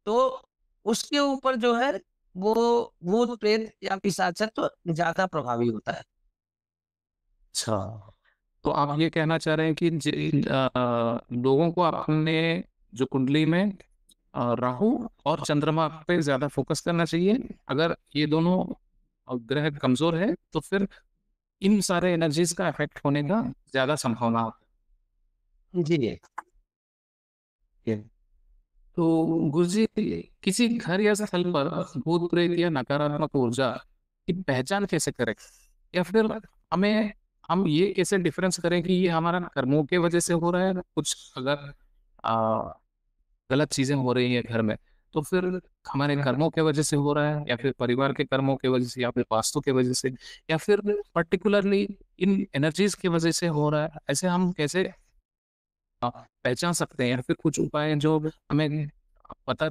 तो उसके ऊपर जो है वो भूत प्रेत या पिशाचत्व ज्यादा प्रभावी होता है। अच्छा, तो आप ये कहना चाह रहे हैं कि लोगों को अपने जो कुंडली में राहु और चंद्रमा पे ज्यादा फोकस करना चाहिए। अगर ये दोनों ग्रह कमजोर है तो फिर इन सारे एनर्जीज का इफेक्ट होने का ज्यादा संभावना होती जी। है। तो गुरुजी, किसी घर या स्थल पर भूत प्रेत या नकारात्मक ऊर्जा की पहचान कैसे करें, या फिर हमें हम ये कैसे डिफरेंस करें कि ये हमारा कर्मों के वजह से हो रहा है, कुछ अगर आ, गलत चीजें हो रही है घर में तो फिर हमारे कर्मों के वजह से हो रहा है, या फिर परिवार के कर्मों के वजह से, या फिर वास्तु के वजह से, या फिर पर्टिकुलरली इन एनर्जीज की वजह से हो रहा है, ऐसे हम कैसे पहचान सकते हैं, या फिर कुछ उपाय जो हमें पता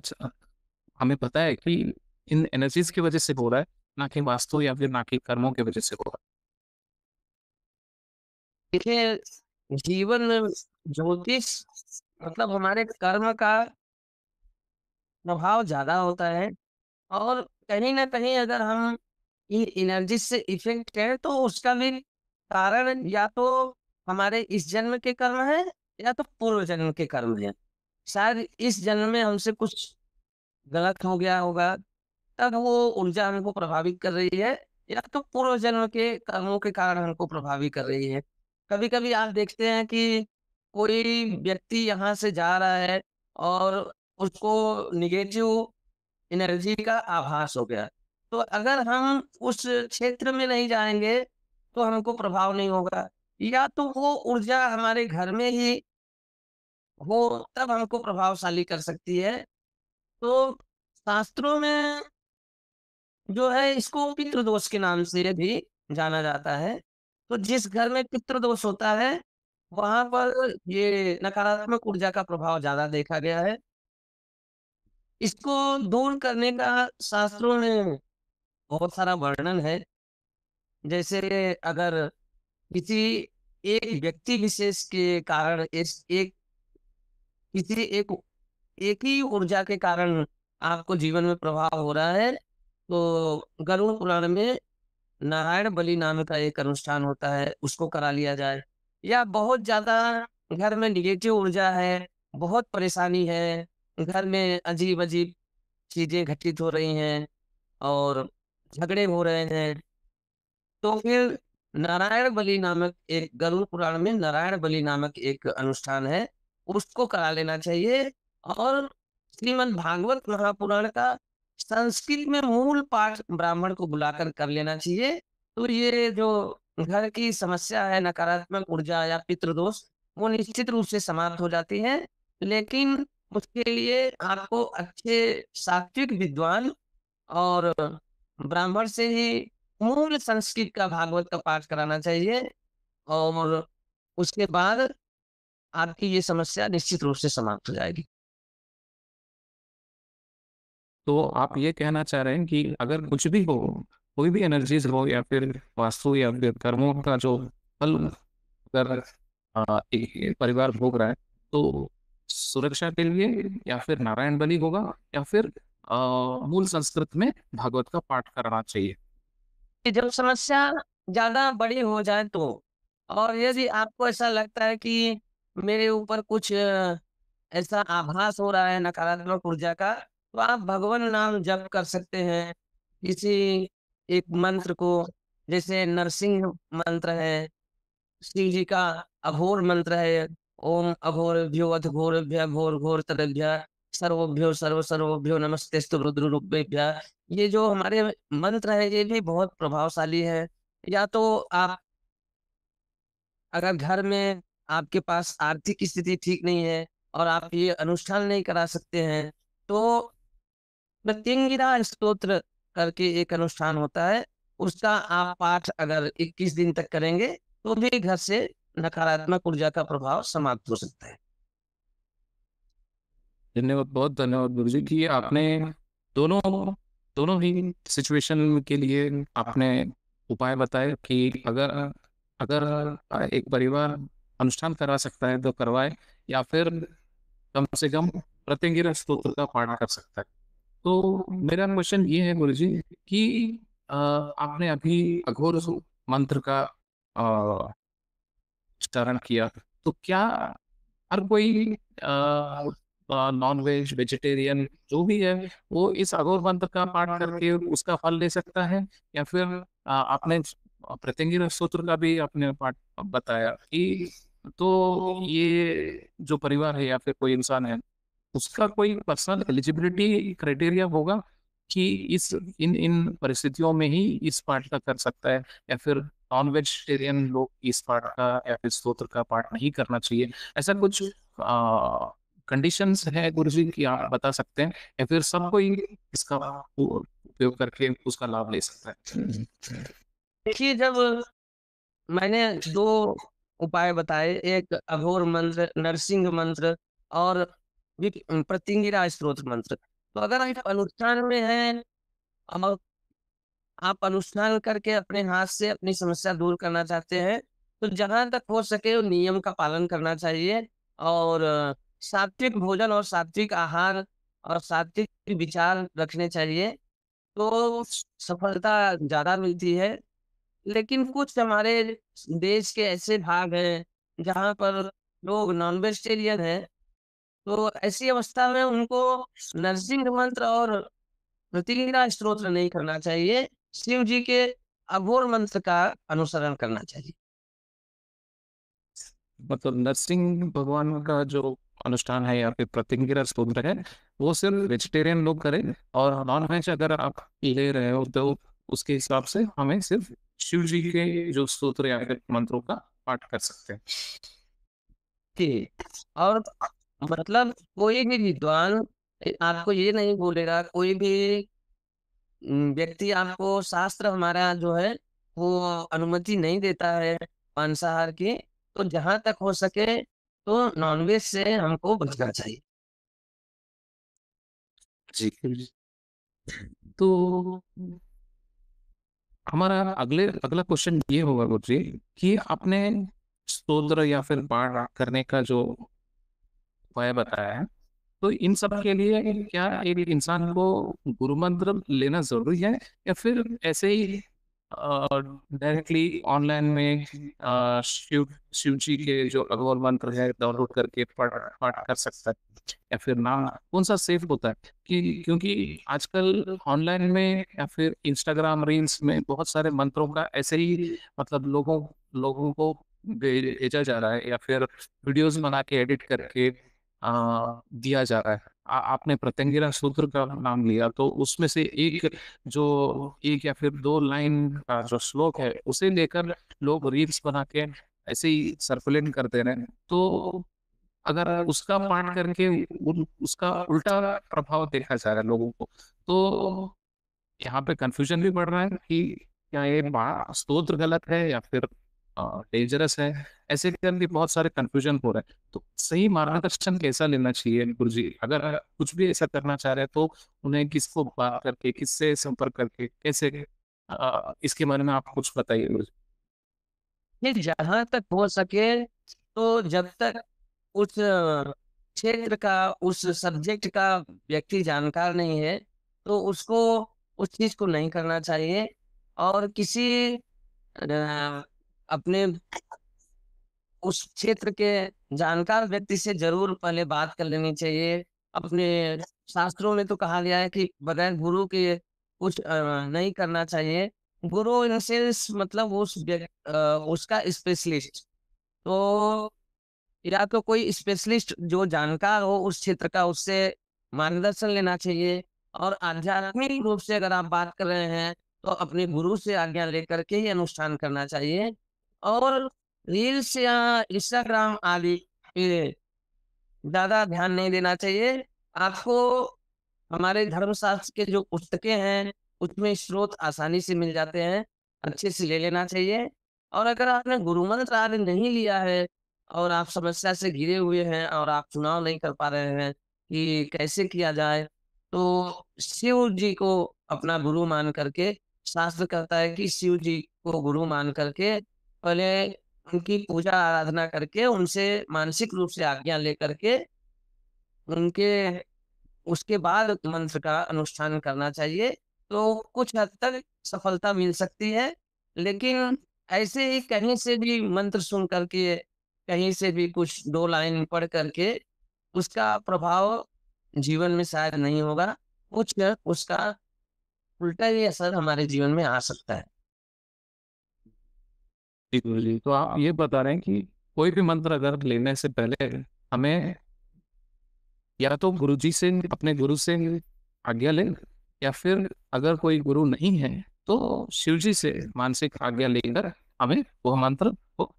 हमें पता है कि इन एनर्जीज की वजह से हो रहा है, ना कि वास्तु या फिर ना कि कर्मों की वजह से हो रहा देखिए, जीवन में ज्योतिष मतलब हमारे कर्म का प्रभाव ज़्यादा होता है और कहीं न कहीं अगर हम इन एनर्जी से इफ़ेक्ट हैं, तो उसका भी कारण या तो हमारे इस जन्म के कर्म हैं या तो पूर्व जन्म के कर्म हैं। शायद इस जन्म में हमसे कुछ गलत हो गया होगा, तब वो ऊर्जा हमको प्रभावित कर रही है या तो पूर्व जन्म के कर्मों के कारण हमको प्रभावित कर रही है। कभी-कभी आप देखते हैं कि कोई व्यक्ति यहाँ से जा रहा है और उसको नेगेटिव एनर्जी का आभास हो गया। तो अगर हम उस क्षेत्र में नहीं जाएँगे, तो हमको प्रभाव नहीं होगा या तो वो ऊर्जा हमारे घर में ही हो, तब हमको प्रभावशाली कर सकती है। तो शास्त्रों में जो है इसको पितृदोष के नाम से भी जाना जाता है। तो जिस घर में पितृदोष होता है, वहाँ पर ये नकारात्मक ऊर्जा का प्रभाव ज़्यादा देखा गया है। इसको दूर करने का शास्त्रों में बहुत सारा वर्णन है। जैसे अगर किसी एक व्यक्ति विशेष के कारण इस एक किसी एक ही ऊर्जा के कारण आपको जीवन में प्रभाव हो रहा है, तो गरुड़ पुराण में नारायण बलि नाम का एक अनुष्ठान होता है, उसको करा लिया जाए। या बहुत ज़्यादा घर में नेगेटिव ऊर्जा है, बहुत परेशानी है, घर में अजीब-अजीब चीज़ें घटित हो रही हैं और झगड़े हो रहे हैं, तो फिर नारायण बलि नामक एक गरुड़ पुराण में नारायण बलि नामक एक अनुष्ठान है, उसको करा लेना चाहिए और श्रीमद् भागवत महापुराण का संस्कृत में मूल पाठ ब्राह्मण को बुलाकर कर लेना चाहिए। तो ये जो घर की समस्या है नकारात्मक ऊर्जा या पितृदोष, वो निश्चित रूप से समाप्त हो जाती है। लेकिन उसके लिए आपको अच्छे सात्विक विद्वान और ब्राह्मण से ही मूल संस्कृत का भागवत का पाठ कराना चाहिए और उसके बाद आपकी ये समस्या निश्चित रूप से समाप्त हो जाएगी। तो आप ये कहना चाह रहे हैं कि अगर कुछ भी हो, कोई भी एनर्जीज हो, या फिर वास्तु या फिर कर्मों का जो फल अगर एक परिवार भोग रहा है, तो सुरक्षा के लिए या फिर नारायण बलि होगा, या फिर मूल संस्कृत में भागवत का पाठ करना चाहिए। कि जब समस्या ज़्यादा बड़ी हो जाए तो और यदि आपको ऐसा लगता है कि मेरे ऊपर कुछ ऐसा आभास हो रहा है नकारात्मक ऊर्जा का, तो आप भगवान नाम जप कर सकते हैं। किसी एक मंत्र को जैसे नरसिंह मंत्र है, शिव जी का अघोर मंत्र है, ओम अघोरभ्यो अथ घोरभ्यः घोर घोरतरभ्यः सर्वभ्यो सर्व सर्वभ्यो नमस्तेस्तु रुद्ररूपेभ्यः। ये जो हमारे मंत्र है ये भी बहुत प्रभावशाली है। या तो आप अगर घर में आपके पास आर्थिक स्थिति ठीक नहीं है और आप ये अनुष्ठान नहीं करा सकते हैं, तो प्रत्यंगिरा स्तोत्र करके एक अनुष्ठान होता है, उसका आप पाठ अगर 21 दिन तक करेंगे, तो भी घर से नकारात्मक ऊर्जा का प्रभाव समाप्त हो सकता है। धन्यवाद, बहुत धन्यवाद गुरु जी कि आपने दोनों दोनों ही सिचुएशन के लिए आपने उपाय बताए कि अगर अगर एक परिवार अनुष्ठान करा सकता है तो करवाए, या फिर कम से कम प्रतिंगिरा स्तोत्र का पाठ कर सकता है। तो मेरा क्वेश्चन ये है गुरुजी कि आपने अभी अघोर मंत्र का अ, उच्चारण किया, तो क्या हर कोई नॉन वेज वेजिटेरियन जो भी है वो इस अघोर मंत्र का पाठ करके उसका फल ले सकता है, या फिर आपने प्रत्यंगिरा सूत्र का भी आपने पाठ बताया कि, तो ये जो परिवार है या फिर कोई इंसान है उसका कोई पर्सनल एलिजिबिलिटी क्राइटेरिया होगा कि इस इन इन परिस्थितियों में ही इस पाठ का कर सकता है, या फिर नॉन वेजिटेरियन लोग इस पाठ का या फिर स्तोत्र का पाठ नहीं करना चाहिए, ऐसा कुछ कंडीशंस है गुरुजी की आप बता सकते हैं, या फिर सब कोई इसका उपयोग करके उसका लाभ ले सकता है? देखिए, जब मैंने 2 उपाय बताए, एक अघोर मंत्र, नरसिंह मंत्र और प्रतिंगिरा स्तोत्र मंत्र। तो अगर आप अनुष्ठान में हैं और आप अनुष्ठान करके अपने हाथ से अपनी समस्या दूर करना चाहते हैं, तो जहाँ तक हो सके नियम का पालन करना चाहिए और सात्विक भोजन और सात्विक आहार और सात्विक विचार रखने चाहिए, तो सफलता ज़्यादा मिलती है। लेकिन कुछ हमारे देश के ऐसे भाग हैं, जहाँ पर लोग नॉन वेजिटेरियन हैं, तो ऐसी अवस्था में उनको नरसिंह मंत्र और प्रतिगिरा स्तोत्र नहीं करना चाहिए, शिव जी के अघोर मंत्र का अनुसरण करना चाहिए। मतलब नरसिंह भगवान का जो अनुष्ठान है या फिर प्रतिंगिरा स्तोत्र है वो सिर्फ वेजिटेरियन लोग करें, और नॉन वेज अगर आप ले रहे हो तो उसके हिसाब से हमें सिर्फ शिव जी के जो स्तोत्र या फिर मंत्रों का पाठ कर सकते हैं। जी, और मतलब कोई भी विद्वान आपको ये नहीं बोलेगा, कोई भी व्यक्ति आपको शास्त्र हमारा जो है, वो अनुमति नहीं देता है मांसाहार की, तो जहाँ तक हो सके तो नॉनवेज से हमको बचना चाहिए। जी। तो हमारा अगला क्वेश्चन ये होगा गुरुजी कि आपने स्तोत्र या फिर पाठ करने का जो उपाय बताया है, तो इन सब के लिए क्या एक इंसान को गुरु मंत्र लेना जरूरी है, या फिर ऐसे ही डायरेक्टली ऑनलाइन में शिव शिव जी के जो अघोर मंत्र है डाउनलोड करके पाठ पाठ कर सकता है, या फिर ना कौन सा सेफ होता है? कि क्योंकि आजकल ऑनलाइन में या फिर इंस्टाग्राम रील्स में बहुत सारे मंत्रों का ऐसे ही मतलब लोगों लोगों को भेजा जा रहा है, या फिर वीडियोस बना के एडिट करके दिया जा रहा है। आपने प्रत्यंगिरा सूत्र का नाम लिया तो उसमें से जो एक या फिर दो लाइन का जो श्लोक है उसे लेकर लोग रील्स बना के ऐसे ही सर्कुलेट करते रहे, तो अगर उसका पाठ करके उसका उल्टा प्रभाव देखा जा रहा है लोगों को, तो यहाँ पे कंफ्यूजन भी बढ़ रहा है कि क्या ये स्तोत्र गलत है या फिर डेंजरस है, ऐसे करके बहुत सारे कंफ्यूजन हो रहे हैं। तो सही मार्गदर्शन कैसा लेना चाहिए गुरुजी? अगर कुछ भी ऐसा करना चाह रहे हैं तो उन्हें किसको बात करके, किससे संपर्क करके, कैसे इसके बारे में आप कुछ बताइए गुरुजी। ये जहाँ तक हो सके, तो जब तक उस क्षेत्र का, उस सब्जेक्ट का व्यक्ति जानकार नहीं है, तो उसको उस चीज़ को नहीं करना चाहिए और किसी अपने उस क्षेत्र के जानकार व्यक्ति से ज़रूर पहले बात कर लेनी चाहिए। अपने शास्त्रों में तो कहा गया है कि बगैर गुरु के कुछ नहीं करना चाहिए। गुरु इन द सेंस मतलब उसका स्पेशलिस्ट। तो या तो कोई स्पेशलिस्ट जो जानकार हो उस क्षेत्र का, उससे मार्गदर्शन लेना चाहिए और आध्यात्मिक रूप से अगर आप बात कर रहे हैं, तो अपने गुरु से आज्ञा लेकर के ही अनुष्ठान करना चाहिए और रील्स या इंस्टाग्राम आदि पे ज़्यादा ध्यान नहीं देना चाहिए। आपको हमारे धर्मशास्त्र के जो पुस्तकें हैं, उसमें स्रोत आसानी से मिल जाते हैं, अच्छे से ले लेना चाहिए और अगर आपने गुरु मंत्र आदि नहीं लिया है और आप समस्या से घिरे हुए हैं और आप चुनाव नहीं कर पा रहे हैं कि कैसे किया जाए, तो शिव जी को अपना गुरु मान करके, शास्त्र कहता है कि शिव जी को गुरु मान करके पहले उनकी पूजा आराधना करके, उनसे मानसिक रूप से आज्ञा लेकर के उनके उसके बाद मंत्र का अनुष्ठान करना चाहिए, तो कुछ हद तक सफलता मिल सकती है। लेकिन ऐसे ही कहीं से भी मंत्र सुन कर के, कहीं से भी कुछ 2 लाइन पढ़ कर के, उसका प्रभाव जीवन में शायद नहीं होगा। कुछ उसका उल्टा ही असर हमारे जीवन में आ सकता है। जी, गुरुजी। तो आप ये बता रहे हैं कि कोई भी मंत्र अगर लेने से पहले हमें या तो गुरुजी से, अपने गुरु से आज्ञा लें, या फिर अगर कोई गुरु नहीं है तो शिव जी से मानसिक आज्ञा लेकर हमें वो मंत्र को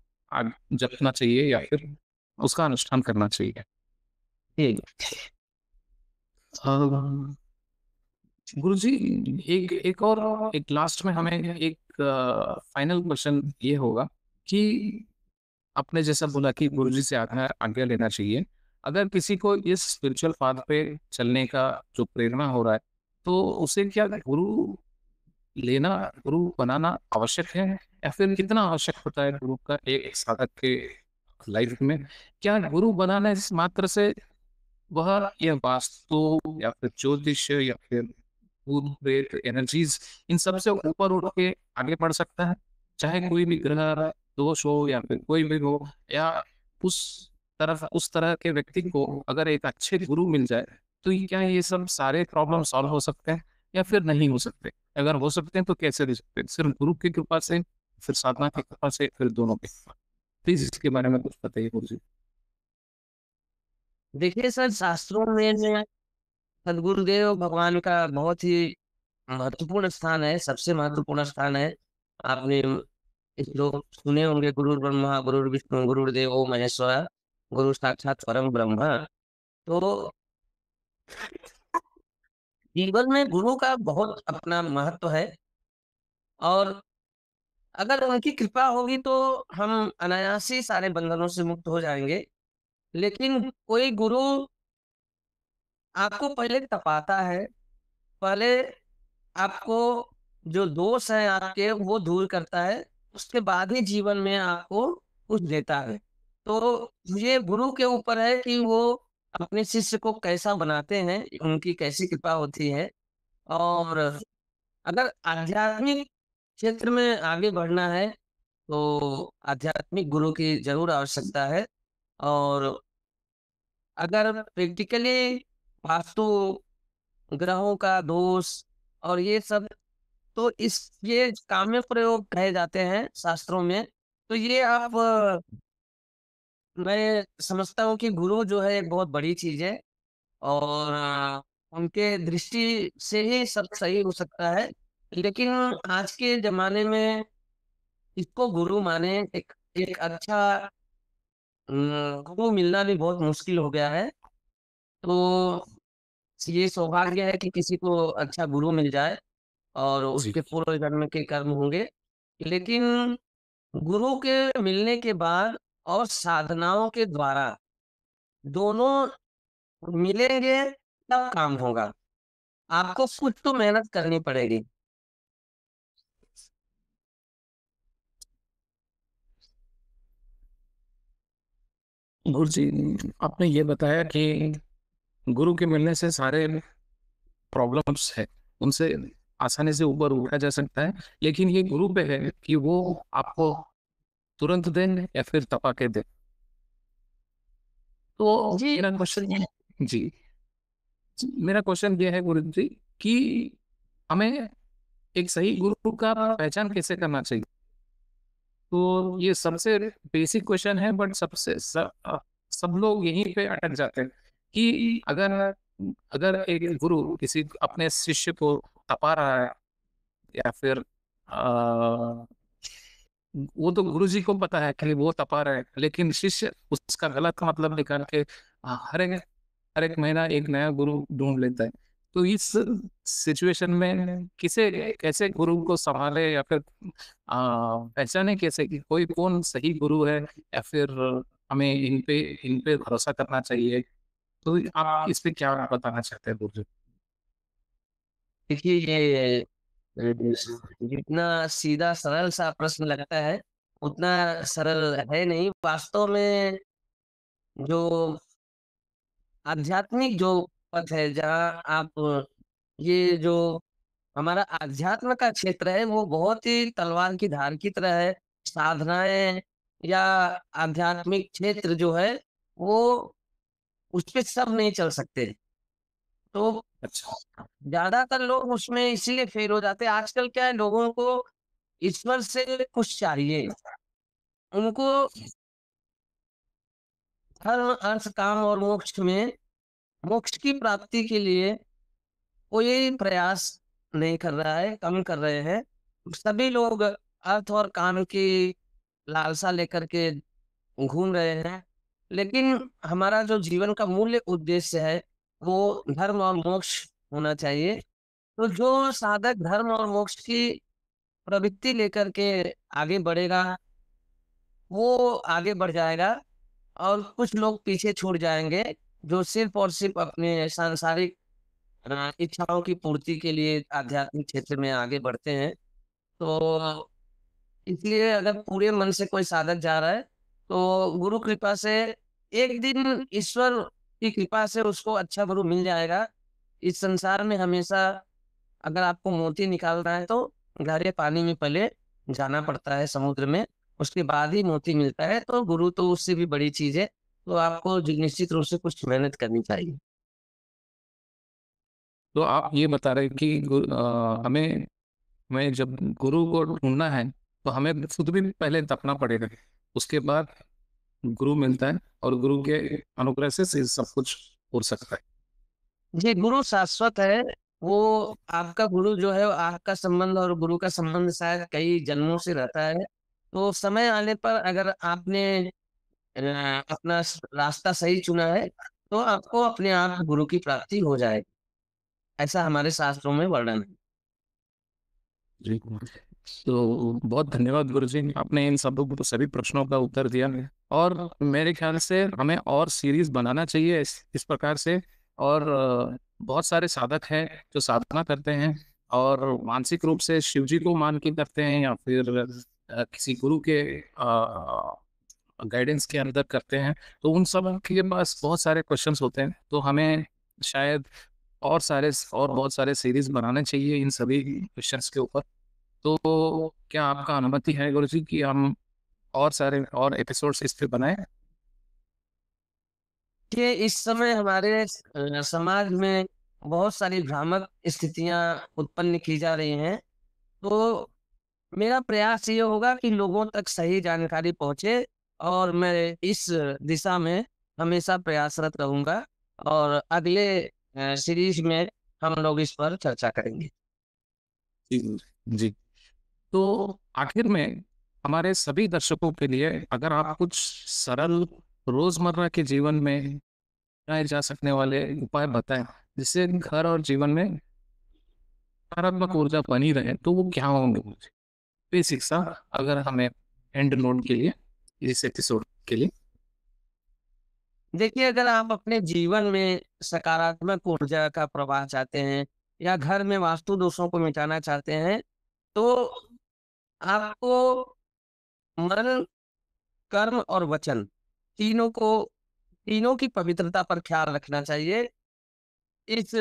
जपना चाहिए या फिर उसका अनुष्ठान करना चाहिए। जी। अम, गुरुजी, एक एक और एक लास्ट में हमें एक फाइनल क्वेश्चन ये होगा कि आपने जैसा बोला कि गुरुजी से आज्ञा आज्ञा लेना चाहिए। अगर किसी को इस स्पिरिचुअल पाथ पे चलने का जो प्रेरणा हो रहा है, तो उसे क्या गुरु लेना, गुरु बनाना आवश्यक है, या फिर कितना आवश्यक होता है गुरु का एक साधक के लाइफ में? क्या गुरु बनाना इस मात्र से वह यह वास्तु या फिर ज्योतिष या फिर भूत प्रेत एनर्जीज, इन सब से ऊपर उठ के आगे बढ़ सकता है, चाहे कोई भी ग्रह दोष हो या फिर कोई भी हो, या उस उस तरह के व्यक्ति को अगर एक अच्छे गुरु मिल जाए तो ये क्या ये सब सारे प्रॉब्लम सॉल्व हो सकते हैं या फिर नहीं हो सकते? अगर हो सकते हैं तो कैसे हो सकते हैं? सिर्फ गुरु की कृपा से, फिर साधना की कृपा से, फिर दोनों की कृपा? प्लीज इसके बारे में कुछ बताइए गुरु जी। देखिए सर, शास्त्रों में सद्गुरुदेव भगवान का बहुत ही महत्वपूर्ण स्थान है, सबसे महत्वपूर्ण स्थान है। आपने श्लोक सुने होंगे, गुरुर्ब्रह्मा गुरुर्विष्णु गुरुर्देवो महेश्वरः, गुरु साक्षात परम ब्रह्म। तो जीवन में गुरु का बहुत अपना महत्व है, और अगर उनकी कृपा होगी तो हम अनायास ही सारे बंधनों से मुक्त हो जाएँगे। लेकिन कोई गुरु आपको पहले तपाता है, पहले आपको जो दोष हैं आपके वो दूर करता है, उसके बाद ही जीवन में आपको कुछ देता है। तो ये गुरु के ऊपर है कि वो अपने शिष्य को कैसा बनाते हैं, उनकी कैसी कृपा होती है। और अगर आध्यात्मिक क्षेत्र में आगे बढ़ना है, तो आध्यात्मिक गुरु की ज़रूर आवश्यकता है। और अगर प्रैक्टिकली वास्तु, ग्रहों का दोष और ये सब, तो ये काम्य प्रयोग कहे जाते हैं शास्त्रों में। तो ये आप मैं समझता हूँ कि गुरु जो है एक बहुत बड़ी चीज़ है, और उनके दृष्टि से ही सब सही हो सकता है। लेकिन आज के ज़माने में इसको गुरु माने एक एक अच्छा गुरु मिलना भी बहुत मुश्किल हो गया है। तो ये सौभाग्य है कि किसी को अच्छा गुरु मिल जाए और जी। उसके पूर्व जन्म के कर्म होंगे। लेकिन गुरु के मिलने के बाद और साधनाओं के द्वारा दोनों मिलेंगे तब काम होगा। आपको कुछ तो मेहनत करनी पड़ेगी। गुरु जी, आपने ये बताया कि गुरु के मिलने से सारे प्रॉब्लम्स है उनसे आसानी से ऊपर उठा जा सकता है, लेकिन ये गुरु पे है कि वो आपको तुरंत दें या फिर तपा के दें। तो जी। मेरा क्वेश्चन ये जी मेरा क्वेश्चन ये है गुरु जी कि हमें एक सही गुरु का पहचान कैसे करना चाहिए? तो ये सबसे बेसिक क्वेश्चन है, बट सब लोग यहीं पे अटक जाते हैं कि अगर अगर एक गुरु किसी अपने शिष्य को तपा रहा है, या फिर वो तो गुरुजी को पता है कि वो तपा रहे हैं, लेकिन शिष्य उसका गलत मतलब निकाल के हर एक महीना एक नया गुरु ढूंढ लेता है। तो इस सिचुएशन में किसे कैसे गुरु को संभाले, या फिर पहचाने कैसे कि कोई कौन सही गुरु है, या फिर हमें इन पे भरोसा करना चाहिए? तो आप इस पे क्या बताना चाहते हैं गुरु जी? देखिए ये जितना सीधा सरल सा प्रश्न लगता है, उतना सरल है नहीं। वास्तव में जो आध्यात्मिक जो पथ है, जहाँ आप ये जो हमारा अध्यात्म का क्षेत्र है, वो बहुत ही तलवार की धार की तरह है। साधनाएँ या आध्यात्मिक क्षेत्र जो है, वो उसपे सब नहीं चल सकते। तो अच्छा। ज़्यादातर लोग उसमें इसीलिए फेल हो जाते हैं। आजकल क्या है, लोगों को ईश्वर से कुछ चाहिए। उनको धर्म, अर्थ, काम और मोक्ष में मोक्ष की प्राप्ति के लिए कोई प्रयास नहीं कर रहा है, कम कर रहे हैं। सभी लोग अर्थ और काम की लालसा लेकर के घूम रहे हैं। लेकिन हमारा जो जीवन का मूल्य उद्देश्य है, वो धर्म और मोक्ष होना चाहिए। तो जो साधक धर्म और मोक्ष की प्रवृत्ति लेकर के आगे बढ़ेगा, वो आगे बढ़ जाएगा और कुछ लोग पीछे छूट जाएँगे, जो सिर्फ़ और सिर्फ़ अपने सांसारिक इच्छाओं की पूर्ति के लिए आध्यात्मिक क्षेत्र में आगे बढ़ते हैं। तो इसलिए अगर पूरे मन से कोई साधक जा रहा है, तो गुरु कृपा से एक दिन ईश्वर की कृपा से उसको अच्छा गुरु मिल जाएगा। इस संसार में हमेशा अगर आपको मोती निकालना है तो गहरे पानी में पहले जाना पड़ता है समुद्र में, उसके बाद ही मोती मिलता है। तो गुरु तो उससे भी बड़ी चीज़ है, तो आपको निश्चित रूप से कुछ मेहनत करनी चाहिए। तो आप ये बता रहे हैं कि हमें हमें जब गुरु को ढूंढना है तो हमें खुद भी पहले तपना पड़ेगा, उसके बाद गुरु मिलता है और गुरु के अनुग्रह से सब कुछ हो सकता है। जी, गुरु शाश्वत है। वो आपका गुरु जो है, आपका संबंध और गुरु का संबंध शायद कई जन्मों से रहता है। तो समय आने पर अगर आपने अ, अपना रास्ता सही चुना है, तो आपको अपने आप गुरु की प्राप्ति हो जाएगी। ऐसा हमारे शास्त्रों में वर्णन है। जी। तो बहुत धन्यवाद गुरु जी, आपने इन सब सभी प्रश्नों का उत्तर दिया। और मेरे ख्याल से हमें और सीरीज बनाना चाहिए इस प्रकार से। और बहुत सारे साधक हैं जो साधना करते हैं और मानसिक रूप से शिव जी को मान के करते हैं, या फिर किसी गुरु के गाइडेंस के अंदर करते हैं। तो उन सब के पास बहुत सारे क्वेश्चंस होते हैं, तो हमें शायद और बहुत सारे सीरीज बनाने चाहिए इन सभी क्वेश्चंस के ऊपर। तो क्या आपका अनुमति है गुरु जी कि हम और एपिसोड्स इस पे बनाएं? कि इस समय हमारे समाज में बहुत सारी भ्रामक स्थितियाँ उत्पन्न की जा रही हैं। तो मेरा प्रयास ये होगा कि लोगों तक सही जानकारी पहुँचे और मैं इस दिशा में हमेशा प्रयासरत रहूँगा और अगले सीरीज़ में हम लोग इस पर चर्चा करेंगे। जी। जी। तो आखिर में हमारे सभी दर्शकों के लिए अगर आप कुछ सरल रोजमर्रा के जीवन में अपनाए जा सकने वाले उपाय बताएं जिससे घर और जीवन में सकारात्मक ऊर्जा बनी रहे, तो वो क्या होंगे मुझे बेसिक सा, अगर हमें एंड नोट के लिए इस एपिसोड के लिए। देखिए, अगर आप अपने जीवन में सकारात्मक ऊर्जा का प्रवाह चाहते हैं या घर में वास्तु दोषों को मिटाना चाहते हैं, तो आपको मन, कर्म और वचन तीनों को तीनों की पवित्रता पर ख्याल रखना चाहिए। इस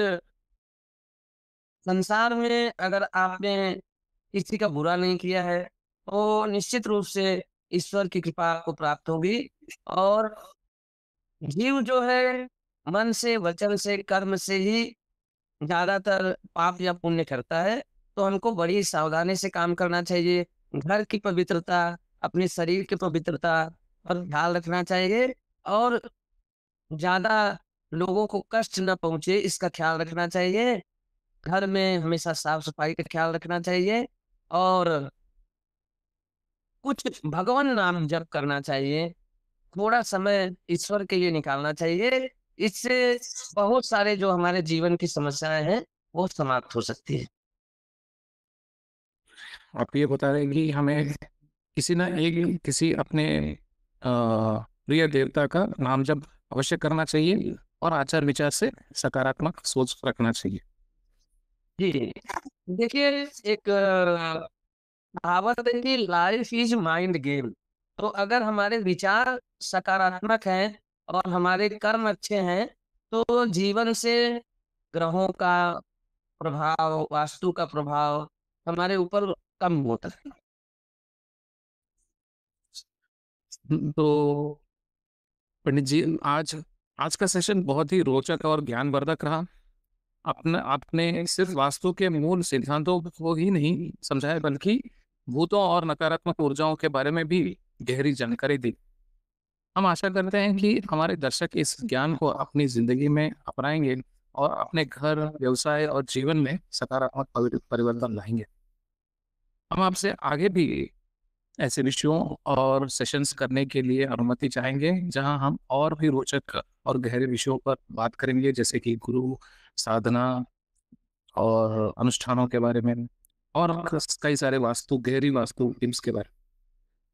संसार में अगर आपने किसी का बुरा नहीं किया है, तो निश्चित रूप से ईश्वर की कृपा आपको प्राप्त होगी और जीव जो है मन से, वचन से, कर्म से ही ज़्यादातर पाप या पुण्य करता है। तो हमको बड़ी सावधानी से काम करना चाहिए। घर की पवित्रता, अपने शरीर की पवित्रता पर ख्याल रखना चाहिए और ज़्यादा लोगों को कष्ट ना पहुँचे इसका ख्याल रखना चाहिए। घर में हमेशा साफ-सफाई का ख्याल रखना चाहिए और कुछ भगवान नाम जप करना चाहिए। थोड़ा समय ईश्वर के लिए निकालना चाहिए। इससे बहुत सारे जो हमारे जीवन की समस्याएँ हैं, वो समाप्त हो सकती है। आप ये बता रहे हैं कि हमें किसी अपने प्रिय देवता का नाम जप अवश्य करना चाहिए और आचार विचार से सकारात्मक सोच रखना चाहिए। जी, देखिए एक कहावत है कि लाइफ इज़ माइंड गेम। तो अगर हमारे विचार सकारात्मक हैं और हमारे कर्म अच्छे हैं, तो जीवन से ग्रहों का प्रभाव, वास्तु का प्रभाव हमारे ऊपर कम होता है। तो पंडित जी, आज आज का सेशन बहुत ही रोचक और ज्ञानवर्धक रहा। अपने आपने सिर्फ वास्तु के मूल सिद्धांतों को ही नहीं समझाया, बल्कि भूतों और नकारात्मक ऊर्जाओं के बारे में भी गहरी जानकारी दी। हम आशा करते हैं कि हमारे दर्शक इस ज्ञान को अपनी जिंदगी में अपनाएंगे और अपने घर, व्यवसाय और जीवन में सकारात्मक परिवर्तन लाएंगे। हम आपसे आगे भी ऐसे विषयों और सेशंस करने के लिए अनुमति चाहेंगे, जहां हम और भी रोचक और गहरे विषयों पर बात करेंगे, जैसे कि गुरु, साधना और अनुष्ठानों के बारे में, और कई सारे वास्तु, गहरी वास्तु टिप्स के बारे में।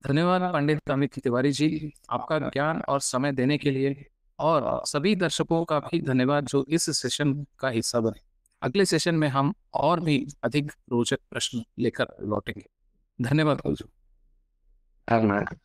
धन्यवाद पंडित अमित तिवारी जी, आपका ज्ञान और समय देने के लिए। और सभी दर्शकों का भी धन्यवाद जो इस सेशन का हिस्सा बने। अगले सेशन में हम और भी अधिक रोचक प्रश्न लेकर लौटेंगे। धन्यवाद गुरु। धन्यवाद।